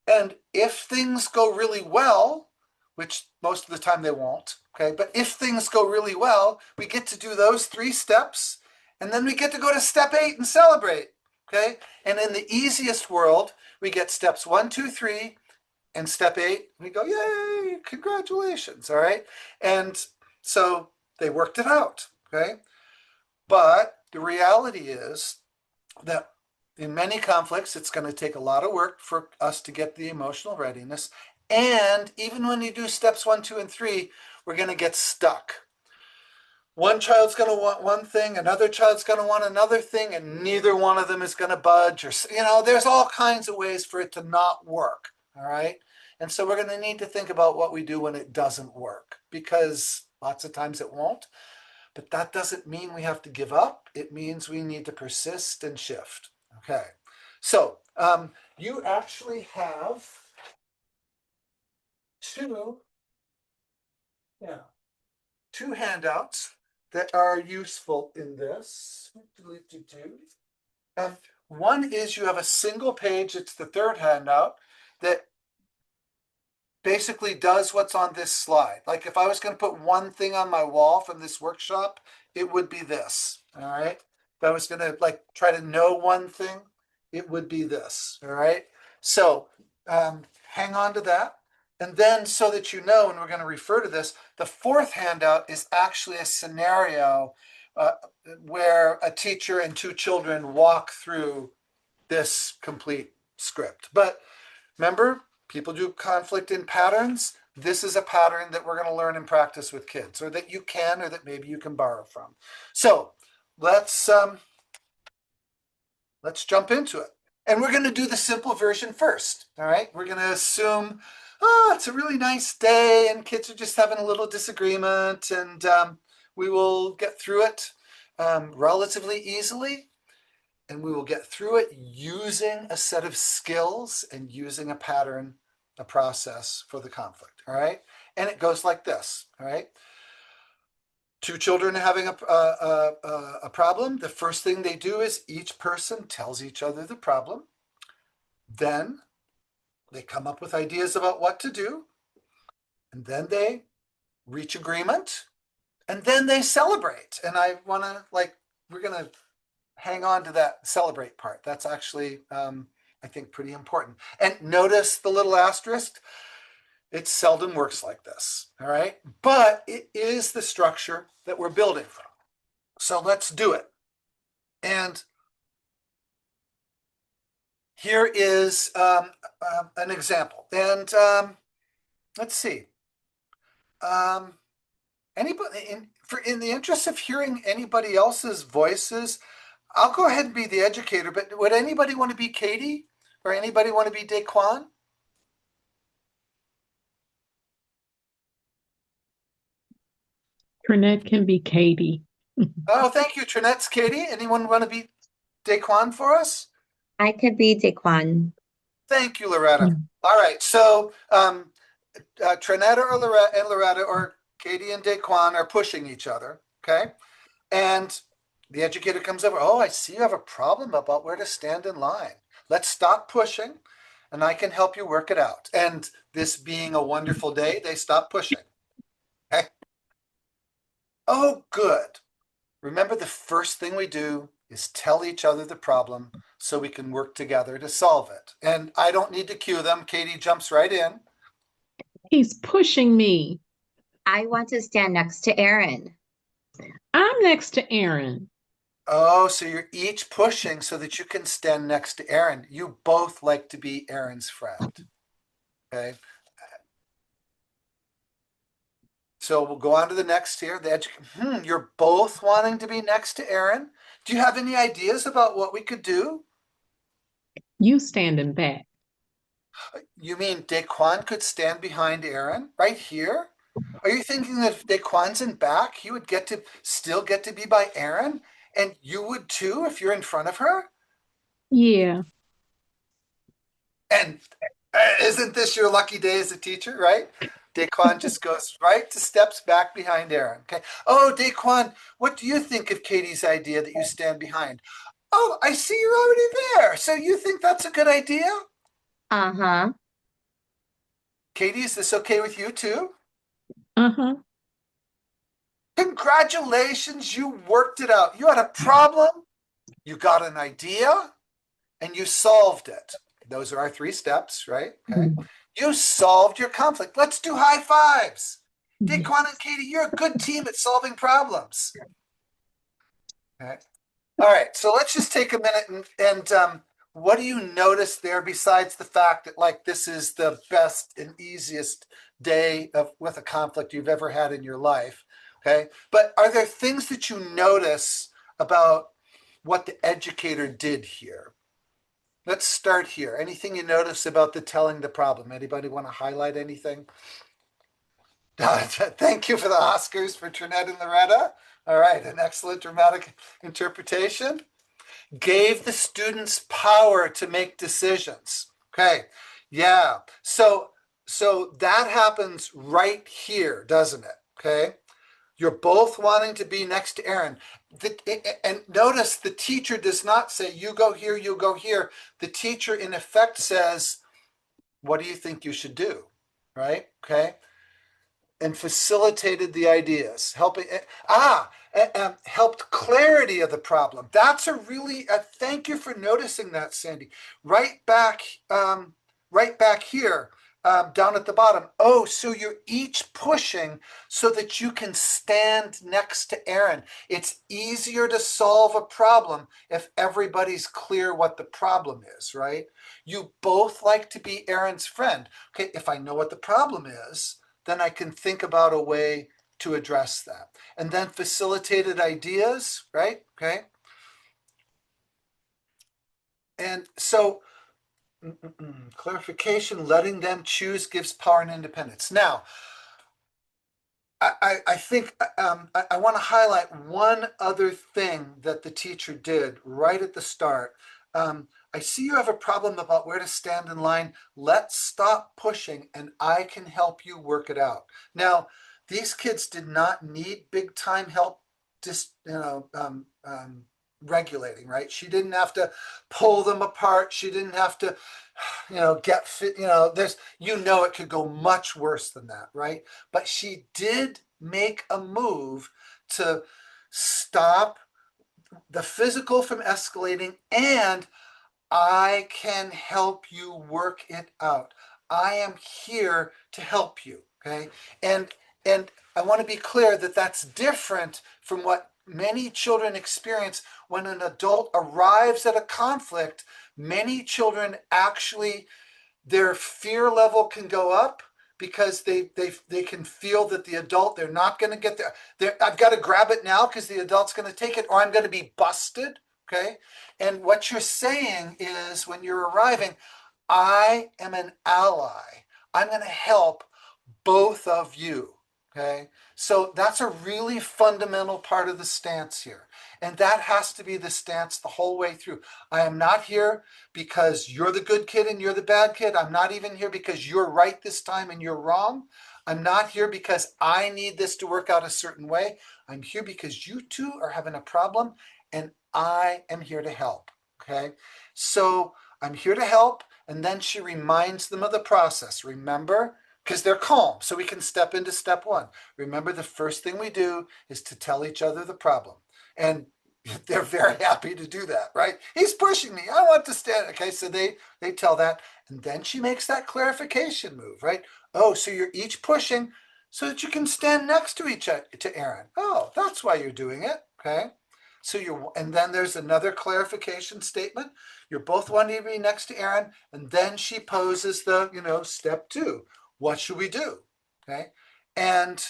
And if things go really well, which most of the time they won't, okay, but if things go really well, we get to do those 3 steps, and then we get to go to step 8 and celebrate, okay? And in the easiest world, we get steps 1, 2, 3, and step 8, we go, yay, congratulations, all right? And so they worked it out, okay? But the reality is that in many conflicts, it's going to take a lot of work for us to get the emotional readiness. And even when you do steps 1, 2, and 3, we're going to get stuck. one child's going to want one thing, another child's going to want another thing, and neither one of them is going to budge. Or, there's all kinds of ways for it to not work. All right. And so we're going to need to think about what we do when it doesn't work, because lots of times it won't. But that doesn't mean we have to give up. It means we need to persist and shift. Okay. So you actually have two, yeah, two handouts that are useful in this. Um, one is you have a single page, it's the third handout, that basically does what's on this slide. Like if I was going to put one thing on my wall from this workshop, it would be this. All right. If I was going to like try to know one thing, it would be this. All right. So hang on to that. And then so that you know, and we're going to refer to this, the fourth handout is actually a scenario uh, where a teacher and two children walk through this complete script. But remember, people do conflict in patterns. This is a pattern that we're going to learn and practice with kids, or that you can, or that maybe you can borrow from. So let's jump into it. And we're going to do the simple version first. All right. We're going to assume, oh, it's a really nice day and kids are just having a little disagreement, and we will get through it relatively easily. And we will get through it using a set of skills and using a pattern, a process for the conflict. All right. And it goes like this. All right. Two children having a problem. The first thing they do is each person tells each other the problem. Then they come up with ideas about what to do. And then they reach agreement. And then they celebrate. And I want to, we're going to hang on to that celebrate part. That's actually, I think, pretty important. And notice the little asterisk. It seldom works like this. All right. But it is the structure that we're building from. So let's do it. And here is an example. And let's see. Anybody in the interest of hearing anybody else's voices, I'll go ahead and be the educator, but would anybody want to be Katie or anybody want to be Daquan? Trinette can be Katie. Oh, thank you, Trinette's Katie. Anyone want to be Daquan for us? I could be Daquan. Thank you, Loretta. All right, so Trinetta or Loretta, and Loretta or Katie and Daquan are pushing each other, okay? And the educator comes over. Oh, I see you have a problem about where to stand in line. Let's stop pushing and I can help you work it out. And this being a wonderful day, they stop pushing. Okay. Oh, good. Remember, the first thing we do is tell each other the problem so we can work together to solve it. And I don't need to cue them. Katie jumps right in. He's pushing me. I want to stand next to Aaron. I'm next to Aaron. Oh, so you're each pushing so that you can stand next to Aaron. You both like to be Aaron's friend. Okay. So we'll go on to the next here. You're both wanting to be next to Aaron. Do you have any ideas about what we could do? You standing back. You mean Daquan could stand behind Aaron right here? Are you thinking that if Daquan's in back, he would still get to be by Aaron? And you would too if you're in front of her? Yeah. And isn't this your lucky day as a teacher, right? Daquan just goes right to steps back behind Aaron. Okay. Oh, Daquan, what do you think of Katie's idea that you stand behind? Oh, I see you're already there. So you think that's a good idea? Uh-huh. Katie, is this okay with you too? Uh-huh. Congratulations, you worked it out. You had a problem, you got an idea, and you solved it. Those are our three steps, right? Okay. You solved your conflict. Let's do high fives. Daquan and Katie, you're a good team at solving problems. Okay. All right. So let's just take a minute and what do you notice there besides the fact that this is the best and easiest day with a conflict you've ever had in your life? Okay. But are there things that you notice about what the educator did here? Let's start here. Anything you notice about the telling the problem? Anybody want to highlight anything? Thank you for the Oscars for Trinette and Loretta. All right, an excellent dramatic interpretation. Gave the students power to make decisions. Okay, yeah. So that happens right here, doesn't it? Okay. You're both wanting to be next to Aaron. And notice the teacher does not say, you go here, you go here. The teacher, in effect, says, what do you think you should do? Right? Okay. And facilitated the ideas, helping helped clarity of the problem. That's a really thank you for noticing that, Sandy. Right back, right back here, down at the bottom. Oh, so you're each pushing so that you can stand next to Aaron. It's easier to solve a problem if everybody's clear what the problem is, right? You both like to be Aaron's friend. Okay, if I know what the problem is, then I can think about a way to address that. And then facilitated ideas, right? Okay. And so clarification, letting them choose gives power and independence. Now, I think I want to highlight one other thing that the teacher did right at the start. I see you have a problem about where to stand in line. Let's stop pushing and I can help you work it out. Now, these kids did not need big time help regulating, right? She didn't have to pull them apart. She didn't have to, get fit, it could go much worse than that, right? But she did make a move to stop the physical from escalating, and I can help you work it out. I am here to help you. Okay. And I want to be clear that that's different from what many children experience when an adult arrives at a conflict. Many children actually, their fear level can go up because they can feel that the adult, they're not going to get there. I've got to grab it now because the adult's going to take it, or I'm going to be busted. Okay. And what you're saying is when you're arriving, I am an ally. I'm going to help both of you. Okay. So that's a really fundamental part of the stance here. And that has to be the stance the whole way through. I am not here because you're the good kid and you're the bad kid. I'm not even here because you're right this time and you're wrong. I'm not here because I need this to work out a certain way. I'm here because you two are having a problem and I am here to help. Okay. So I'm here to help. And then she reminds them of the process. Remember, because they're calm, so we can step into step one. Remember, the first thing we do is to tell each other the problem. And they're very happy to do that, right? He's pushing me. I want to stand. Okay, so they tell that. And then she makes that clarification move, right? Oh, so you're each pushing so that you can stand next to each other, to Aaron. Oh, that's why you're doing it. Okay. And then there's another clarification statement. You're both wanting to be next to Aaron. And then she poses the, step two. What should we do? Okay. And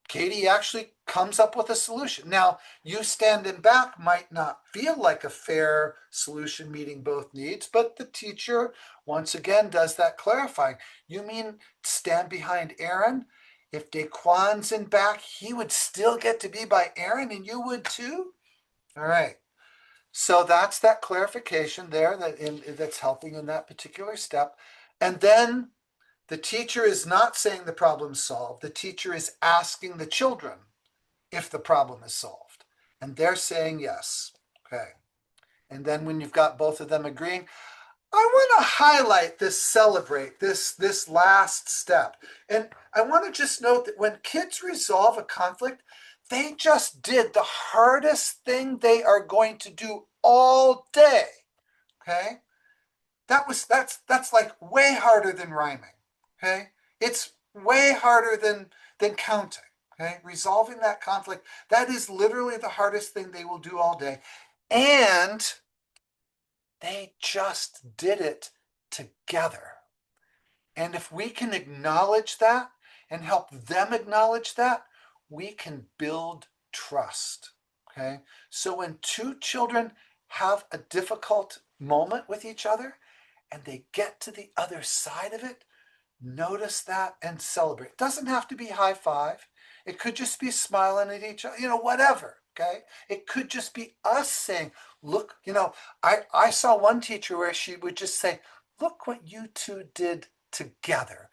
Katie actually comes up with a solution. Now, you standing back might not feel like a fair solution meeting both needs, but the teacher, once again, does that clarifying. You mean stand behind Aaron? If Daquan's in back, he would still get to be by Aaron and you would too? All right. So that's that clarification there that's helping in that particular step. And then the teacher is not saying the problem's solved. The teacher is asking the children if the problem is solved. And they're saying yes. Okay. And then when you've got both of them agreeing, I want to highlight this, celebrate this last step. And I want to just note that when kids resolve a conflict, they just did the hardest thing they are going to do all day. Okay. That's like way harder than rhyming. Okay. It's way harder than counting. Okay. Resolving that conflict, that is literally the hardest thing they will do all day. And they just did it together. And if we can acknowledge that and help them acknowledge that, we can build trust. Okay. So when two children have a difficult moment with each other and they get to the other side of it, notice that and celebrate. It doesn't have to be high five. It could just be smiling at each other, whatever. Okay. It could just be us saying, look, I saw one teacher where she would just say, look what you two did together.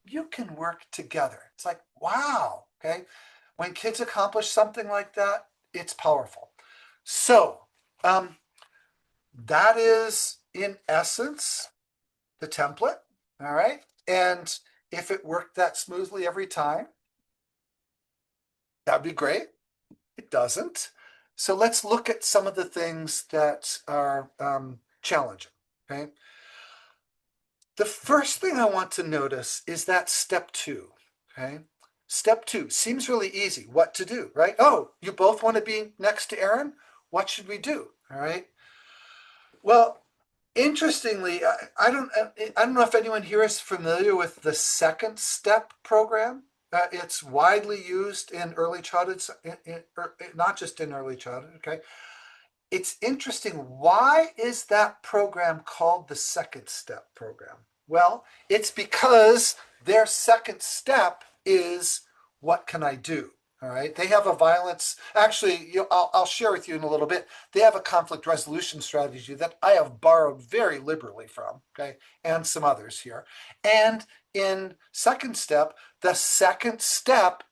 You can work together. It's like, wow. Okay. When kids accomplish something like that, it's powerful. So, that is in essence the template. All right. And if it worked that smoothly every time, that'd be great. It doesn't. So let's look at some of the things that are challenging. Okay. The first thing I want to notice is that step 2. Okay. Step 2 seems really easy. What to do, right? Oh, you both want to be next to Aaron? What should we do? All right. Well, interestingly, I don't know if anyone here is familiar with the second step program. It's widely used in early childhood, not just in early childhood. Okay, it's interesting. Why is that program called the second step program? Well, it's because their second step is what can I do? All right. They have a violence. Actually, I'll share with you in a little bit. They have a conflict resolution strategy that I have borrowed very liberally from, okay, and some others here. And in second step, the second step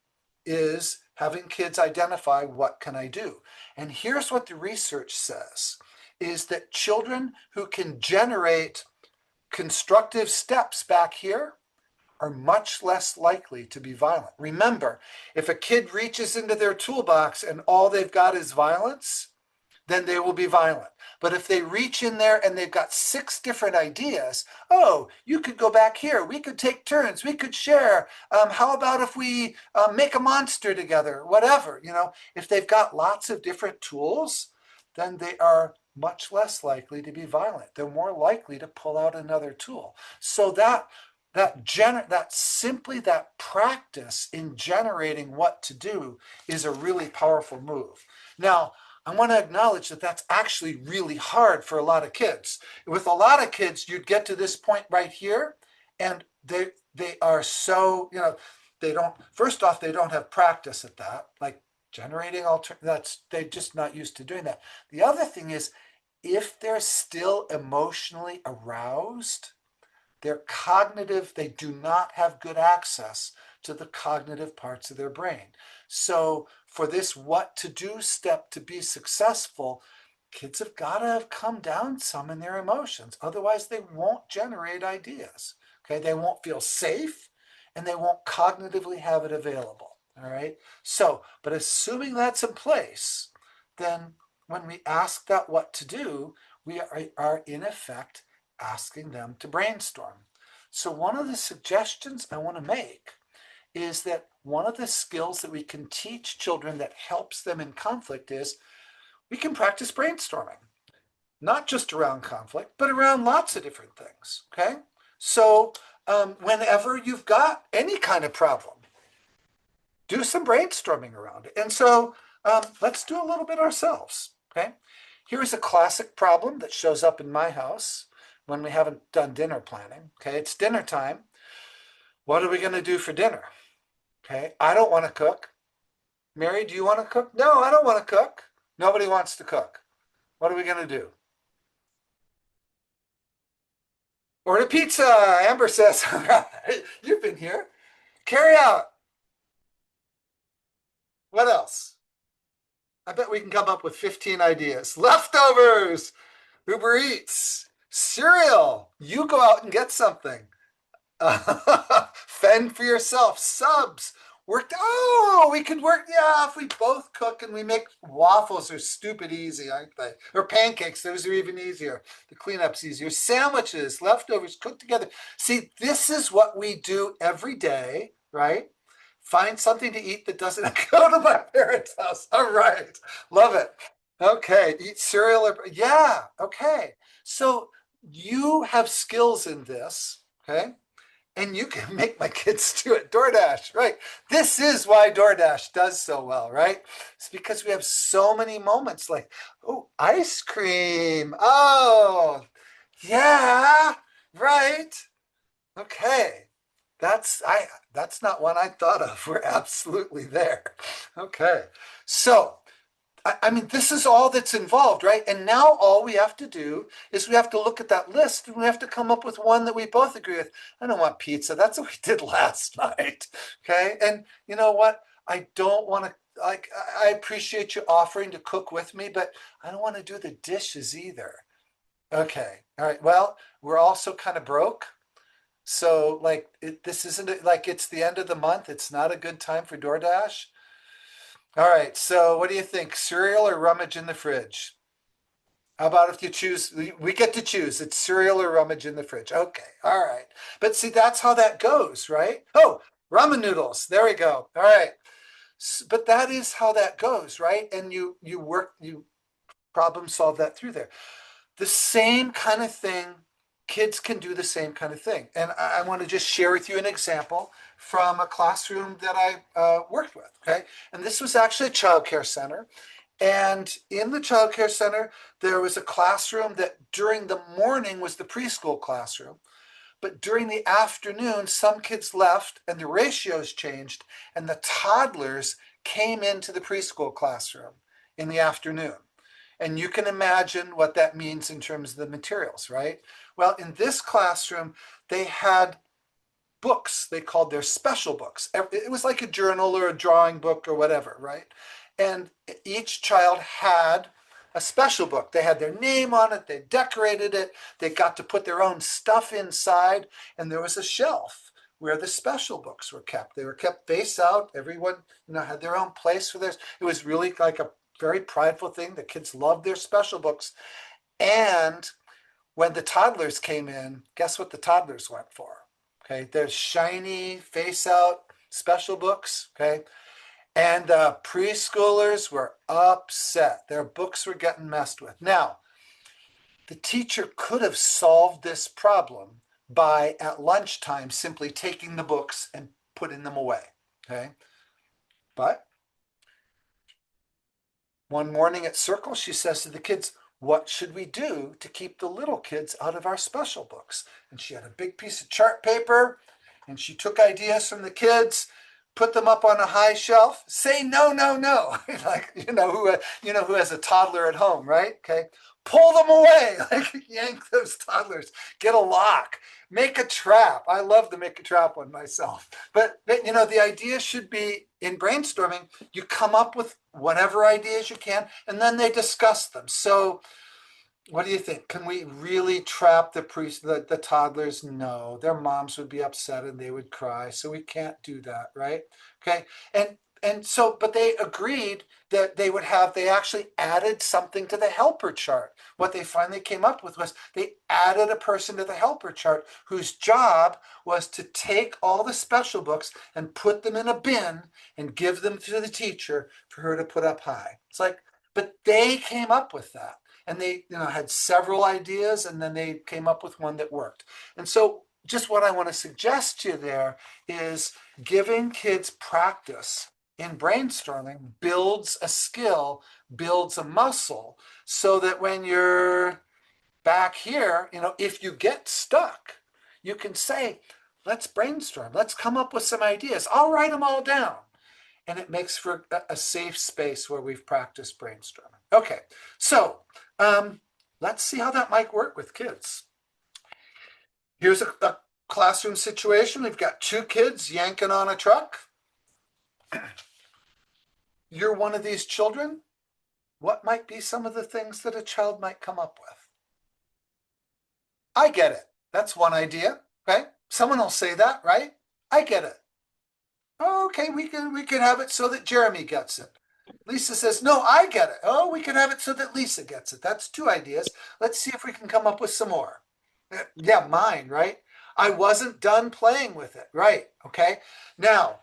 is having kids identify what can I do. And here's what the research says is that children who can generate constructive steps back here are much less likely to be violent. Remember, if a kid reaches into their toolbox and all they've got is violence, then they will be violent. But if they reach in there and they've got 6 different ideas, oh, you could go back here. We could take turns. We could share. How about if we make a monster together? Whatever, if they've got lots of different tools, then they are much less likely to be violent. They're more likely to pull out another tool. So that practice in generating what to do is a really powerful move. Now, I want to acknowledge that that's actually really hard for a lot of kids. With a lot of kids, you'd get to this point right here, and they are so, they don't, first off, they don't have practice at that, like generating that's, they're just not used to doing that. The other thing is, if they're still emotionally aroused, they do not have good access to the cognitive parts of their brain. So for this what to do step to be successful, kids have got to have come down some in their emotions. Otherwise, they won't generate ideas. Okay, they won't feel safe and they won't cognitively have it available. All right. So, but assuming that's in place, then when we ask that what to do, we are in effect asking them to brainstorm. So one of the suggestions I want to make is that one of the skills that we can teach children that helps them in conflict is we can practice brainstorming, not just around conflict, but around lots of different things. Okay. So whenever you've got any kind of problem, do some brainstorming around it. And so let's do a little bit ourselves. Okay. Here's a classic problem that shows up in my house when we haven't done dinner planning. Okay, it's dinner time. What are we going to do for dinner? Okay, I don't want to cook. Mary, do you want to cook? No, I don't want to cook. Nobody wants to cook. What are we going to do? Order pizza. Amber says, you've been here. Carry out. What else? I bet we can come up with 15 ideas. Leftovers. Uber Eats. Cereal. You go out and get something. Fend for yourself. Subs. Worked. Oh, we could work. Yeah, if we both cook and we make waffles are stupid easy, aren't they? Or pancakes. Those are even easier. The cleanup's easier. Sandwiches, leftovers, cooked together. See, this is what we do every day, right? Find something to eat that doesn't go to my parents' house. All right. Love it. Okay. Eat cereal. Yeah. Okay. So you have skills in this. Okay. and you can make my kids do it. DoorDash, right? This is why DoorDash does so well, right? It's because we have so many moments like, oh, ice cream. Oh, yeah, right. Okay. That's not one I thought of. We're absolutely there. Okay. So I mean, this is all that's involved, right? And now all we have to do is we have to look at that list and we have to come up with one that we both agree with. I don't want pizza. That's what we did last night. Okay. And you know what? I don't want to, like, I appreciate you offering to cook with me, but I don't want to do the dishes either. Okay. All right. Well, we're also kind of broke. So, like, this isn't like it's the end of the month. It's not a good time for DoorDash. All right, so what do you think? Cereal or rummage in the fridge? How about if you choose, we get to choose. It's cereal or rummage in the fridge. Okay, all right. But see, that's how that goes, right? Oh, ramen noodles. There we go. All right. But that is how that goes, right? And you problem solve that through there. The same kind of thing, kids can do the same kind of thing. And I want to just share with you an example from a classroom that I worked with. Okay. And this was actually a childcare center. And in the childcare center, there was a classroom that during the morning was the preschool classroom. But during the afternoon, some kids left and the ratios changed, and the toddlers came into the preschool classroom in the afternoon. And you can imagine what that means in terms of the materials, right? Well, in this classroom, they had books they called their special books. It was like a journal or a drawing book or whatever, right? And each child had a special book. They had their name on it, they decorated it, they got to put their own stuff inside, and there was a shelf where the special books were kept. They were kept face out. Everyone, had their own place for theirs. It was really like a very prideful thing. The kids loved their special books. And when the toddlers came in, guess what the toddlers went for? Okay, there's shiny face out special books. Okay, and the preschoolers were upset. Their books were getting messed with. Now, the teacher could have solved this problem by at lunchtime simply taking the books and putting them away. Okay, but one morning at Circle, she says to the kids, what should we do to keep the little kids out of our special books? And she had a big piece of chart paper and she took ideas from the kids, put them up on a high shelf, say no, no, no. Like, who has a toddler at home, right? Okay. Pull them away, like yank those toddlers, get a lock, make a trap. I love to make a trap one myself. But the idea should be in brainstorming, you come up with whatever ideas you can, and then they discuss them. So what do you think? Can we really trap the toddlers? No, their moms would be upset and they would cry. So we can't do that, right? Okay. But they agreed that they actually added something to the helper chart. What they finally came up with was they added a person to the helper chart whose job was to take all the special books and put them in a bin and give them to the teacher for her to put up high. It's like, but they came up with that. And they had several ideas, and then they came up with one that worked. And so just what I want to suggest to you there is giving kids practice in brainstorming builds a skill, builds a muscle, so that when you're back here, if you get stuck, you can say, let's brainstorm, let's come up with some ideas. I'll write them all down. And it makes for a safe space where we've practiced brainstorming. Okay, so let's see how that might work with kids. Here's a classroom situation. We've got two kids yanking on a truck. You're one of these children. What might be some of the things that a child might come up with? I get it. That's one idea. Okay, someone will say that, right? I get it. Okay, we can have it so that Jeremy gets it. Lisa says, no, I get it. Oh, we can have it so that Lisa gets it. That's two ideas. Let's see if we can come up with some more. Yeah, mine, right? I wasn't done playing with it, right? Okay. Now,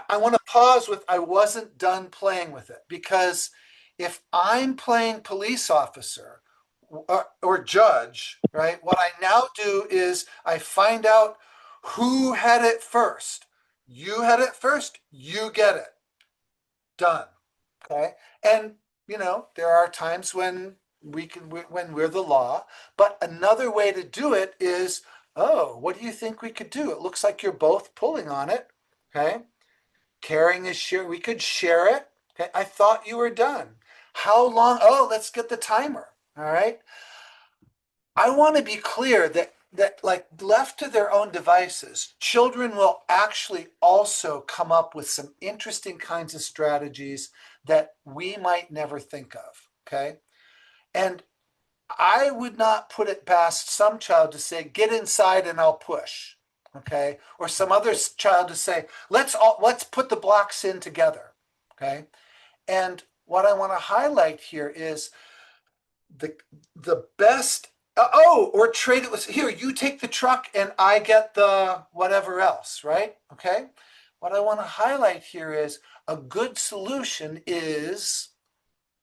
I want to pause with I wasn't done playing with it, because if I'm playing police officer or judge, right, what I now do is I find out Who had it first? You had it first. You get it. Done. Okay. And, there are times when when we're the law, but another way to do it is, oh, what do you think we could do? It looks like you're both pulling on it. Okay. Caring is share. We could share it. Okay. I thought you were done. How long? Oh, let's get the timer. All right. I want to be clear that like left to their own devices, children will actually also come up with some interesting kinds of strategies that we might never think of. Okay. And I would not put it past some child to say, get inside and I'll push. Okay. Or some other child to say, let's put the blocks in together. Okay. And what I want to highlight here is the the best or trade it with here, you take the truck and I get the whatever else, right? Okay. What I want to highlight here is a good solution is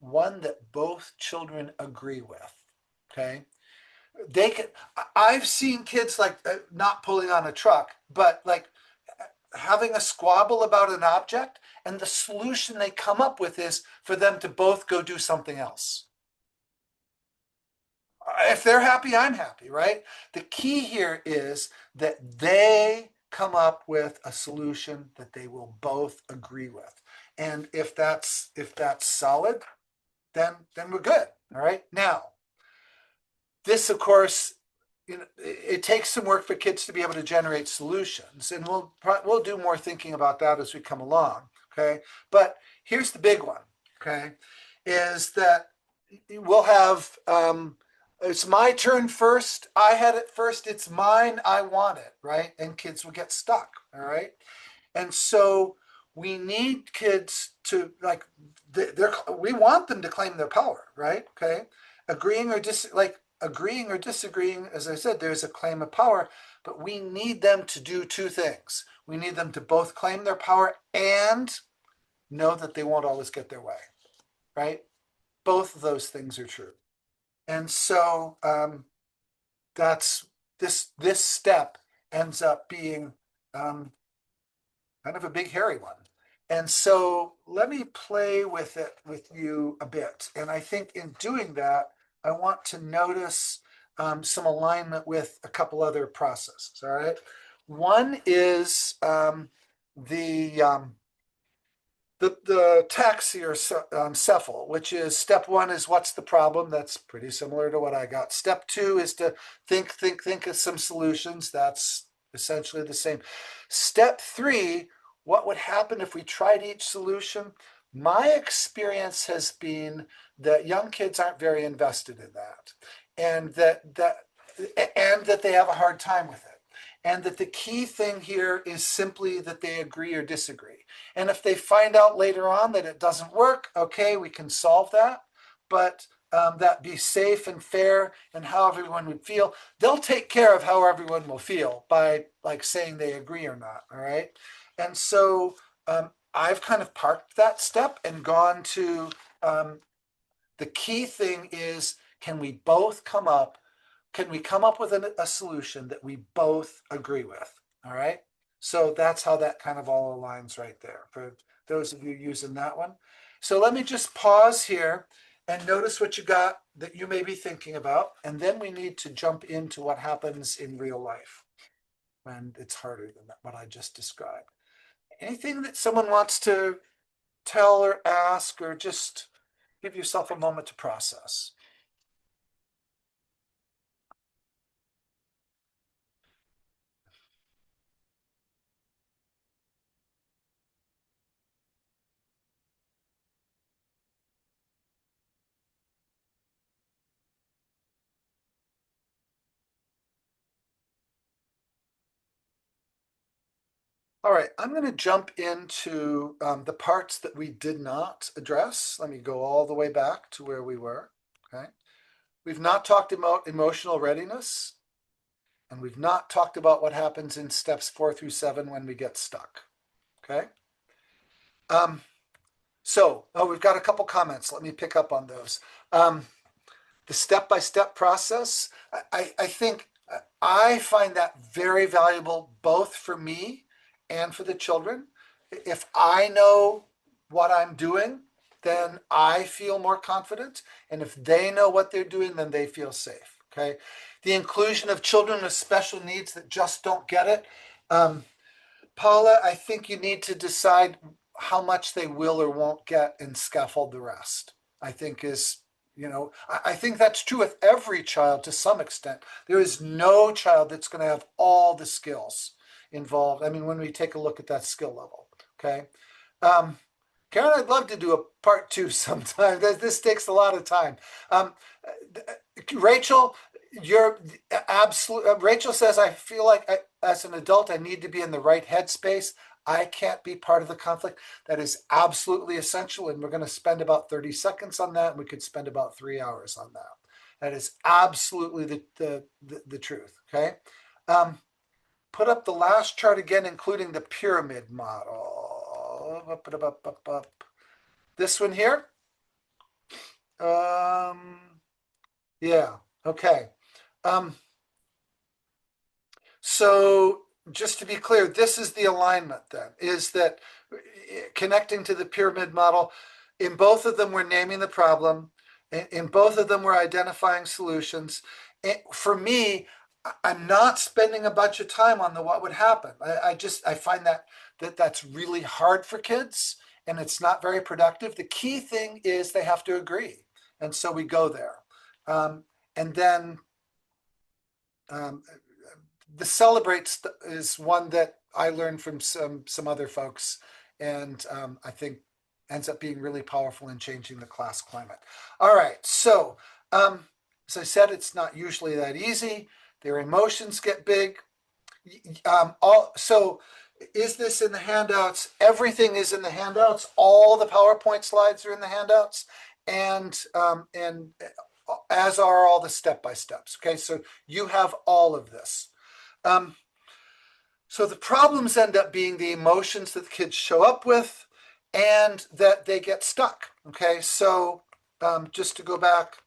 one that both children agree with. Okay. They can, I've seen kids like not pulling on a truck, but like having a squabble about an object, and the solution they come up with is for them to both go do something else. If they're happy, I'm happy, right? The key here is that they come up with a solution that they will both agree with. And if that's solid, then we're good. All right. Now, this, of course, it takes some work for kids to be able to generate solutions, and we'll do more thinking about that as we come along. Okay. But here's the big one. Okay. Is that we'll have it's my turn first. I had it first. It's mine. I want it, right? And kids will get stuck. All right. And so we need kids to like we want them to claim their power, right? Okay. Agreeing or disagreeing, as I said, there's a claim of power, but we need them to do two things. We need them to both claim their power and know that they won't always get their way, right? Both of those things are true. And so that's this step ends up being kind of a big hairy one. And so let me play with it with you a bit. And I think in doing that, I want to notice some alignment with a couple other processes. All right. One is the the taxi or cephal, which is step one is what's the problem? That's pretty similar to what I got. Step two is to think of some solutions. That's essentially the same. Step three, what would happen if we tried each solution? My experience has been that young kids aren't very invested in that, and that they have a hard time with it. And that the key thing here is simply that they agree or disagree. And if they find out later on that it doesn't work, okay, we can solve that. But that be safe and fair and how everyone would feel. They'll take care of how everyone will feel by like saying they agree or not. All right. And so I've kind of parked that step and gone to the key thing is can we come up with a solution that we both agree with? All right. So that's how that kind of all aligns right there for those of you using that one. So let me just pause here and notice what you got that you may be thinking about. And then we need to jump into what happens in real life when it's harder than what I just described. Anything that someone wants to tell or ask, or just give yourself a moment to process? All right, I'm going to jump into the parts that we did not address. Let me go all the way back to where we were. Okay. We've not talked about emotional readiness, and we've not talked about what happens in steps 4 through 7 when we get stuck. Okay. We've got a couple comments. Let me pick up on those. The step-by-step process, I think I find that very valuable both for me and for the children. If I know what I'm doing, then I feel more confident. And if they know what they're doing, then they feel safe. Okay. The inclusion of children with special needs that just don't get it. Paula, I think you need to decide how much they will or won't get and scaffold the rest. I think is, I think that's true with every child to some extent. There is no child that's going to have all the skills involved. I mean, when we take a look at that skill level, okay? Um, Karen, I'd love to do a part two sometime. This takes a lot of time. Um, Rachel, you're absolute. Rachel says, I feel like as an adult, I need to be in the right headspace. I can't be part of the conflict. That is absolutely essential. And we're going to spend about 30 seconds on that. And we could spend about 3 hours on that. That is absolutely the truth. Okay. Put up the last chart again, including the pyramid model. This one here. Yeah. Okay. So just to be clear, this is the alignment then, is that connecting to the pyramid model, in both of them, we're naming the problem. In both of them, we're identifying solutions. For me, I'm not spending a bunch of time on the what would happen. I find that's really hard for kids and it's not very productive. The key thing is they have to agree. And so we go there. And then the celebrates is one that I learned from some other folks, and I think ends up being really powerful in changing the class climate. All right, so as I said, it's not usually that easy. Their emotions get big. So is this in the handouts? Everything is in the handouts. All the PowerPoint slides are in the handouts, and as are all the step-by-steps. Okay, so you have all of this. So the problems end up being the emotions that the kids show up with and that they get stuck. Okay, so just to go back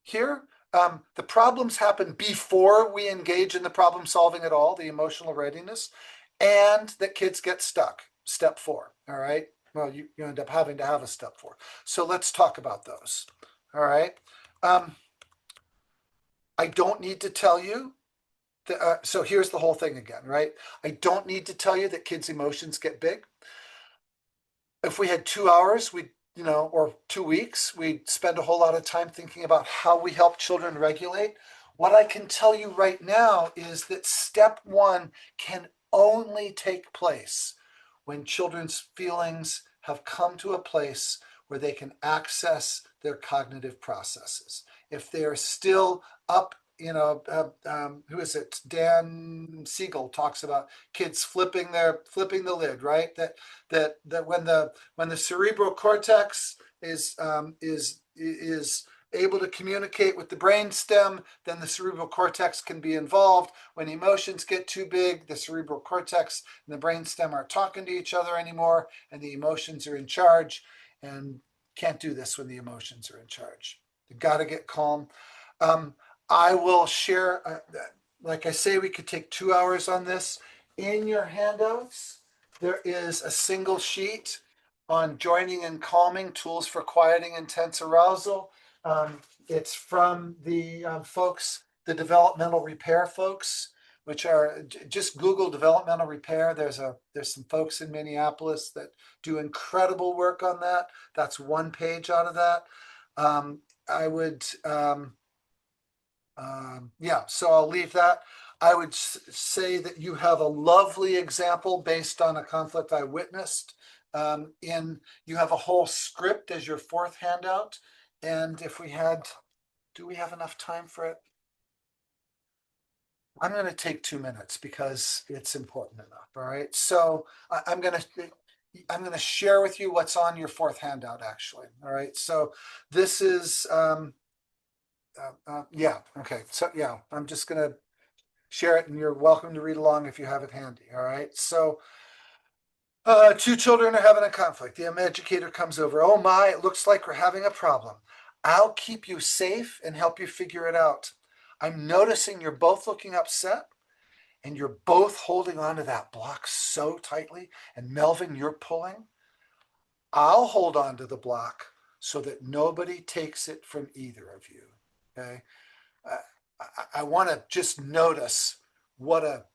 here, the problems happen before we engage in the problem solving at all, the emotional readiness, and that kids get stuck. Step 4. All right. Well, you end up having to have a step 4. So let's talk about those. All right. I don't need to tell you. So here's the whole thing again, right? I don't need to tell you that kids' emotions get big. If we had 2 hours, or 2 weeks, we'd spend a whole lot of time thinking about how we help children regulate. What I can tell you right now is that step 1 can only take place when children's feelings have come to a place where they can access their cognitive processes. If they're still up, who is it? Dan Siegel talks about kids flipping the lid, right? That when the cerebral cortex is able to communicate with the brain stem, then the cerebral cortex can be involved. When emotions get too big, the cerebral cortex and the brain stem aren't talking to each other anymore, and the emotions are in charge. And can't do this when the emotions are in charge. You got to get calm. I will share, like I say, we could take 2 hours on this. In your handouts, there is a single sheet on joining and calming, tools for quieting intense arousal. It's from the folks, the developmental repair folks, which are just Google developmental repair. There's some folks in Minneapolis that do incredible work on that. That's one page out of that. I would, so I'll leave that. I would say that you have a lovely example based on a conflict I witnessed. You have a whole script as your 4th handout. And do we have enough time for it? I'm going to take 2 minutes because it's important enough. All right. So I'm going to share with you what's on your 4th handout, actually. All right. So this is, okay. So I'm just going to share it and you're welcome to read along if you have it handy. All right. So 2 children are having a conflict. The educator comes over. Oh my, it looks like we're having a problem. I'll keep you safe and help you figure it out. I'm noticing you're both looking upset and you're both holding onto that block so tightly. And Melvin, you're pulling. I'll hold on to the block so that nobody takes it from either of you. Okay. I want to just notice what a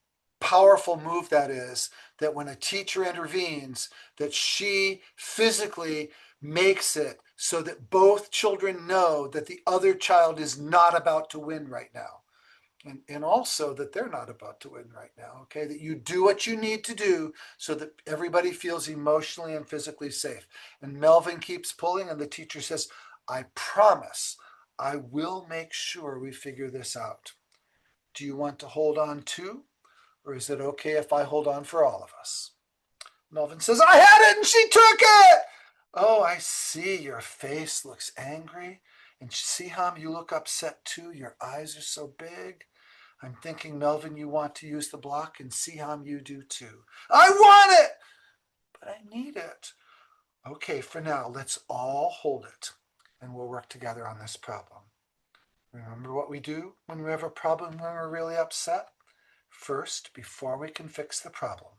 powerful move that is, that when a teacher intervenes, that she physically makes it so that both children know that the other child is not about to win right now. And also that they're not about to win right now, okay? That you do what you need to do so that everybody feels emotionally and physically safe. And Melvin keeps pulling, and the teacher says, I promise I will make sure we figure this out. Do you want to hold on too? Or is it okay if I hold on for all of us? Melvin says, I had it and she took it. Oh, I see. Your face looks angry. And see how you look upset too? Your eyes are so big. I'm thinking, Melvin, you want to use the block, and Siham, you do too. I want it, but I need it. Okay, for now, let's all hold it, and we'll work together on this problem. Remember what we do when we have a problem when we're really upset? First, before we can fix the problem,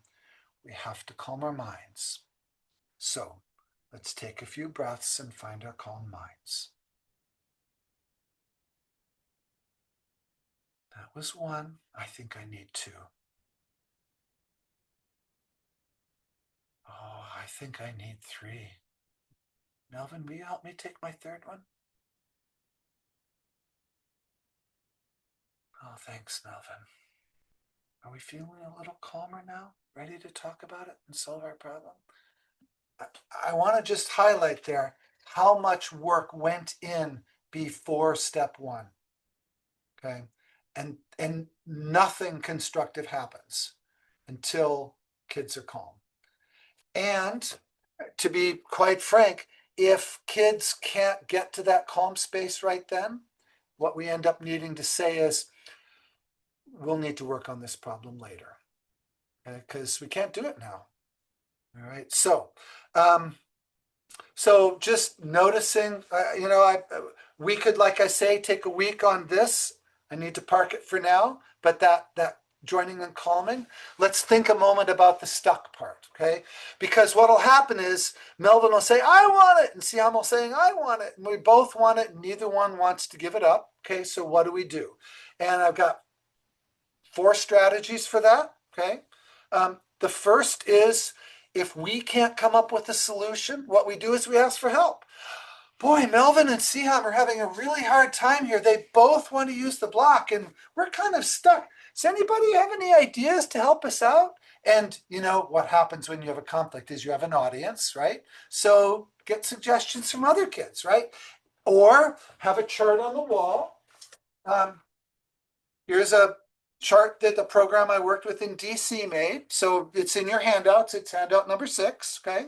we have to calm our minds. So, let's take a few breaths and find our calm minds. That was one. I think I need two. Oh, I think I need three. Melvin, will you help me take my third one? Oh, thanks, Melvin. Are we feeling a little calmer now? Ready to talk about it and solve our problem? I want to just highlight there how much work went in before step one. Okay. And nothing constructive happens until kids are calm. And to be quite frank, if kids can't get to that calm space right then, what we end up needing to say is, we'll need to work on this problem later, because we can't do it now. All right. So just noticing, we could, like I say, take a week on this. I need to park it for now, but that joining and calming, let's think a moment about the stuck part, okay? Because what'll happen is Melvin will say, I want it, and Siam will say, I want it, and we both want it, and neither one wants to give it up. Okay, so what do? And I've got 4 strategies for that, okay? The first is, if we can't come up with a solution, what we do is we ask for help. Boy, Melvin and Siham are having a really hard time here. They both want to use the block, and we're kind of stuck. Does anybody have any ideas to help us out? And you know what happens when you have a conflict is you have an audience, right? So get suggestions from other kids, right? Or have a chart on the wall. Here's a chart that the program I worked with in DC made. So it's in your handouts. It's handout number 6, okay?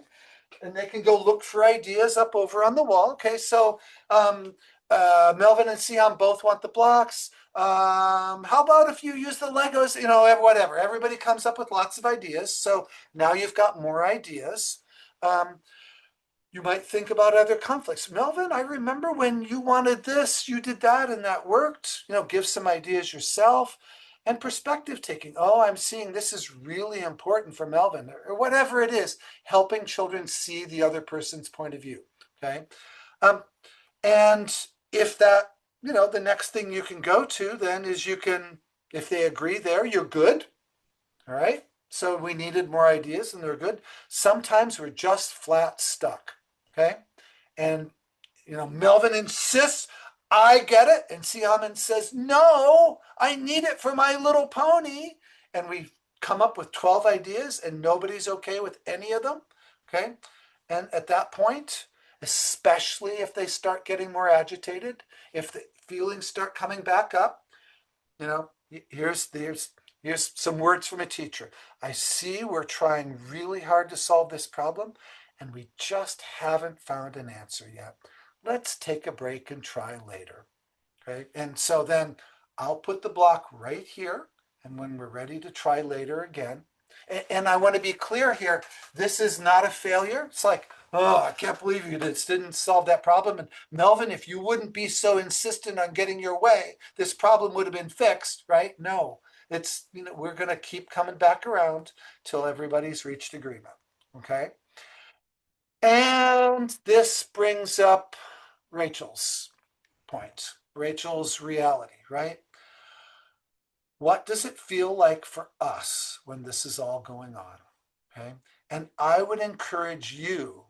And they can go look for ideas up over on the wall. Okay, so Melvin and Siam both want the blocks. How about if you use the Legos, whatever. Everybody comes up with lots of ideas. So now you've got more ideas. You might think about other conflicts. Melvin, I remember when you wanted this, you did that, and that worked. Give some ideas yourself. And perspective taking. Oh, I'm seeing this is really important for Melvin, or whatever it is, helping children see the other person's point of view. Okay. And if that, the next thing you can go to then is if they agree there, you're good. All right. So we needed more ideas and they're good. Sometimes we're just flat stuck. Okay. And, Melvin insists, I get it. And Siaman says, no, I need it for my little pony. And we come up with 12 ideas and nobody's okay with any of them. Okay. And at that point, especially if they start getting more agitated, if the feelings start coming back up, here's some words from a teacher. I see we're trying really hard to solve this problem, and we just haven't found an answer yet. Let's take a break and try later. Okay, and so then I'll put the block right here, and when we're ready to try later again, And I want to be clear here. This is not a failure. It's like, oh, I can't believe you just didn't solve that problem. And Melvin, if you wouldn't be so insistent on getting your way, this problem would have been fixed, right? No, it's, we're going to keep coming back around till everybody's reached agreement. Okay. And this brings up Rachel's point, Rachel's reality, right? What does it feel like for us when this is all going on? Okay. And I would encourage you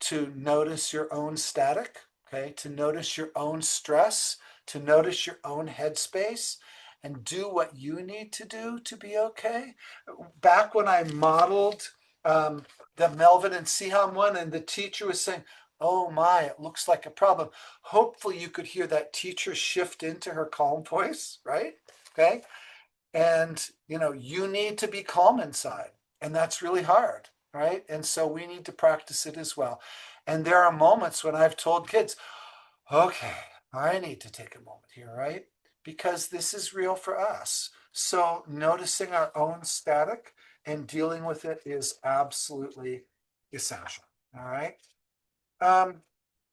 to notice your own static, okay, to notice your own stress, to notice your own headspace, and do what you need to do to be okay. Back when I modeled the Melvin and Siham one, and the teacher was saying, oh my, it looks like a problem. Hopefully you could hear that teacher shift into her calm voice, right? Okay. And, you need to be calm inside, and that's really hard, right? And so we need to practice it as well. And there are moments when I've told kids, okay, I need to take a moment here, right? Because this is real for us. So noticing our own static and dealing with it is absolutely essential. All right.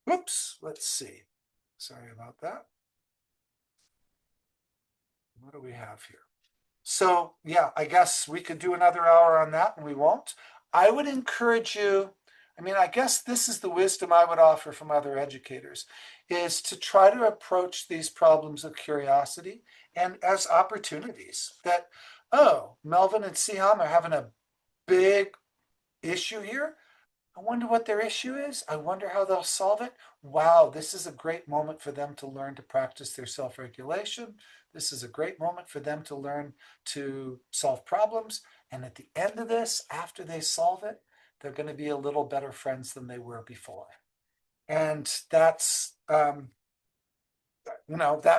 Whoops, let's see. Sorry about that. What do we have here? So yeah, I guess we could do another hour on that, and we won't. I would encourage you, I guess this is the wisdom I would offer from other educators, is to try to approach these problems with curiosity and as opportunities that, oh, Melvin and Siham are having a big issue here. I wonder what their issue is. I wonder how they'll solve it. Wow, this is a great moment for them to learn to practice their self-regulation. This is a great moment for them to learn to solve problems. And at the end of this, after they solve it, they're going to be a little better friends than they were before. And that's, that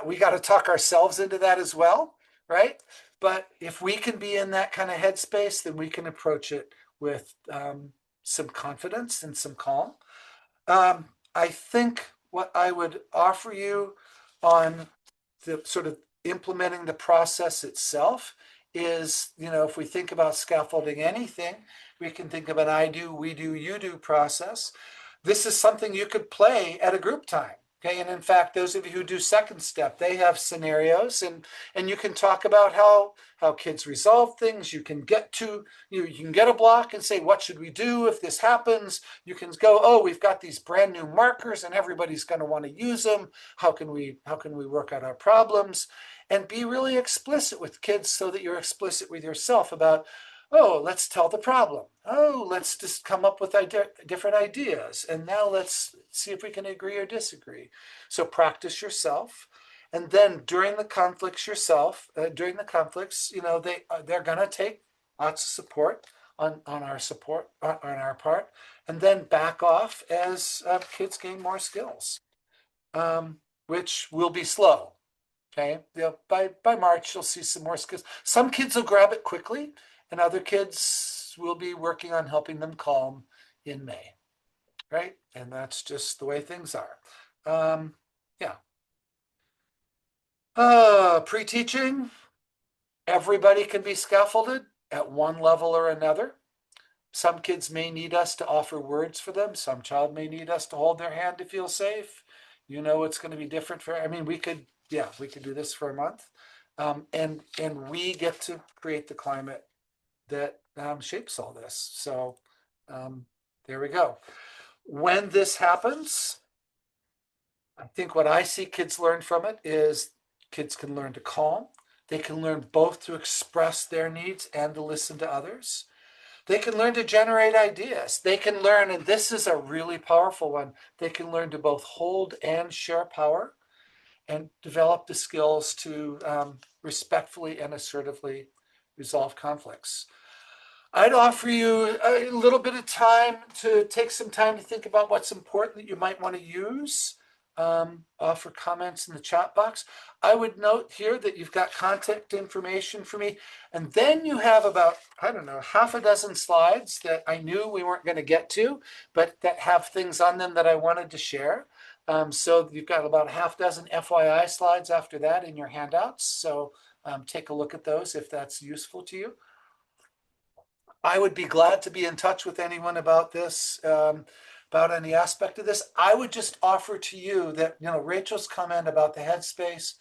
we got to talk ourselves into that as well, right? But if we can be in that kind of headspace, then we can approach it with some confidence and some calm. I think what I would offer you on the sort of implementing the process itself is, if we think about scaffolding anything, we can think of an I do, we do, you do process. This is something you could play at a group time. Okay, and in fact, those of you who do second step, they have scenarios, and you can talk about how kids resolve things. You can get to you can get a block and say, what should we do if this happens? You can go, oh, we've got these brand new markers, and everybody's going to want to use them. How can we work out our problems? And be really explicit with kids so that you're explicit with yourself about, oh, let's tell the problem. Oh, let's just come up with different ideas. And now let's see if we can agree or disagree. So practice yourself. And then during the conflicts they're going to take lots of support on our part, and then back off as kids gain more skills, which will be slow. Okay, by March, you'll see some more skills. Some kids will grab it quickly, and other kids will be working on helping them calm in May, right? And that's just the way things are. Yeah. Pre-teaching, everybody can be scaffolded at one level or another. Some kids may need us to offer words for them. Some child may need us to hold their hand to feel safe. It's going to be different we could do this for a month. And we get to create the climate that shapes all this. So there we go. When this happens, I think what I see kids learn from it is kids can learn to calm. They can learn both to express their needs and to listen to others. They can learn to generate ideas. They can learn, and this is a really powerful one, they can learn to both hold and share power and develop the skills to respectfully and assertively resolve conflicts. I'd offer you a little bit of time to take some time to think about what's important that you might want to use. Offer comments in the chat box. I would note here that you've got contact information for me, and then you have about, I don't know, half a dozen slides that I knew we weren't going to get to, but that have things on them that I wanted to share. So you've got about a half dozen FYI slides after that in your handouts. So take a look at those if that's useful to you. I would be glad to be in touch with anyone about this, about any aspect of this. I would just offer to you that, Rachel's comment about the headspace,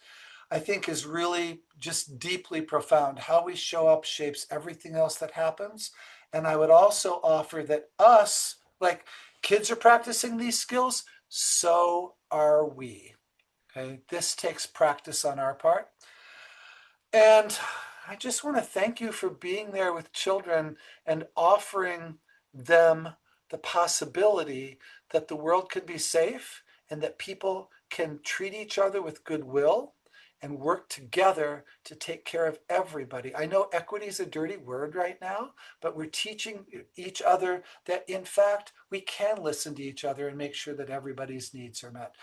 I think is really just deeply profound. How we show up shapes everything else that happens. And I would also offer that us, like kids are practicing these skills, so are we. Okay, this takes practice on our part. And I just want to thank you for being there with children and offering them the possibility that the world can be safe and that people can treat each other with goodwill and work together to take care of everybody. I know equity is a dirty word right now, but we're teaching each other that, in fact, we can listen to each other and make sure that everybody's needs are met.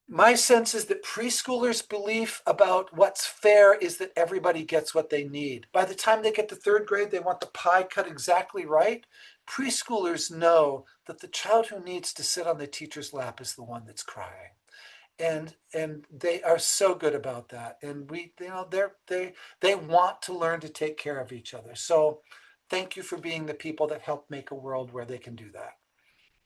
My sense is that preschoolers' belief about what's fair is that everybody gets what they need. By the time they get to third grade, they want the pie cut exactly right. Preschoolers know that the child who needs to sit on the teacher's lap is the one that's crying. And they are so good about that. And they want to learn to take care of each other. So thank you for being the people that help make a world where they can do that.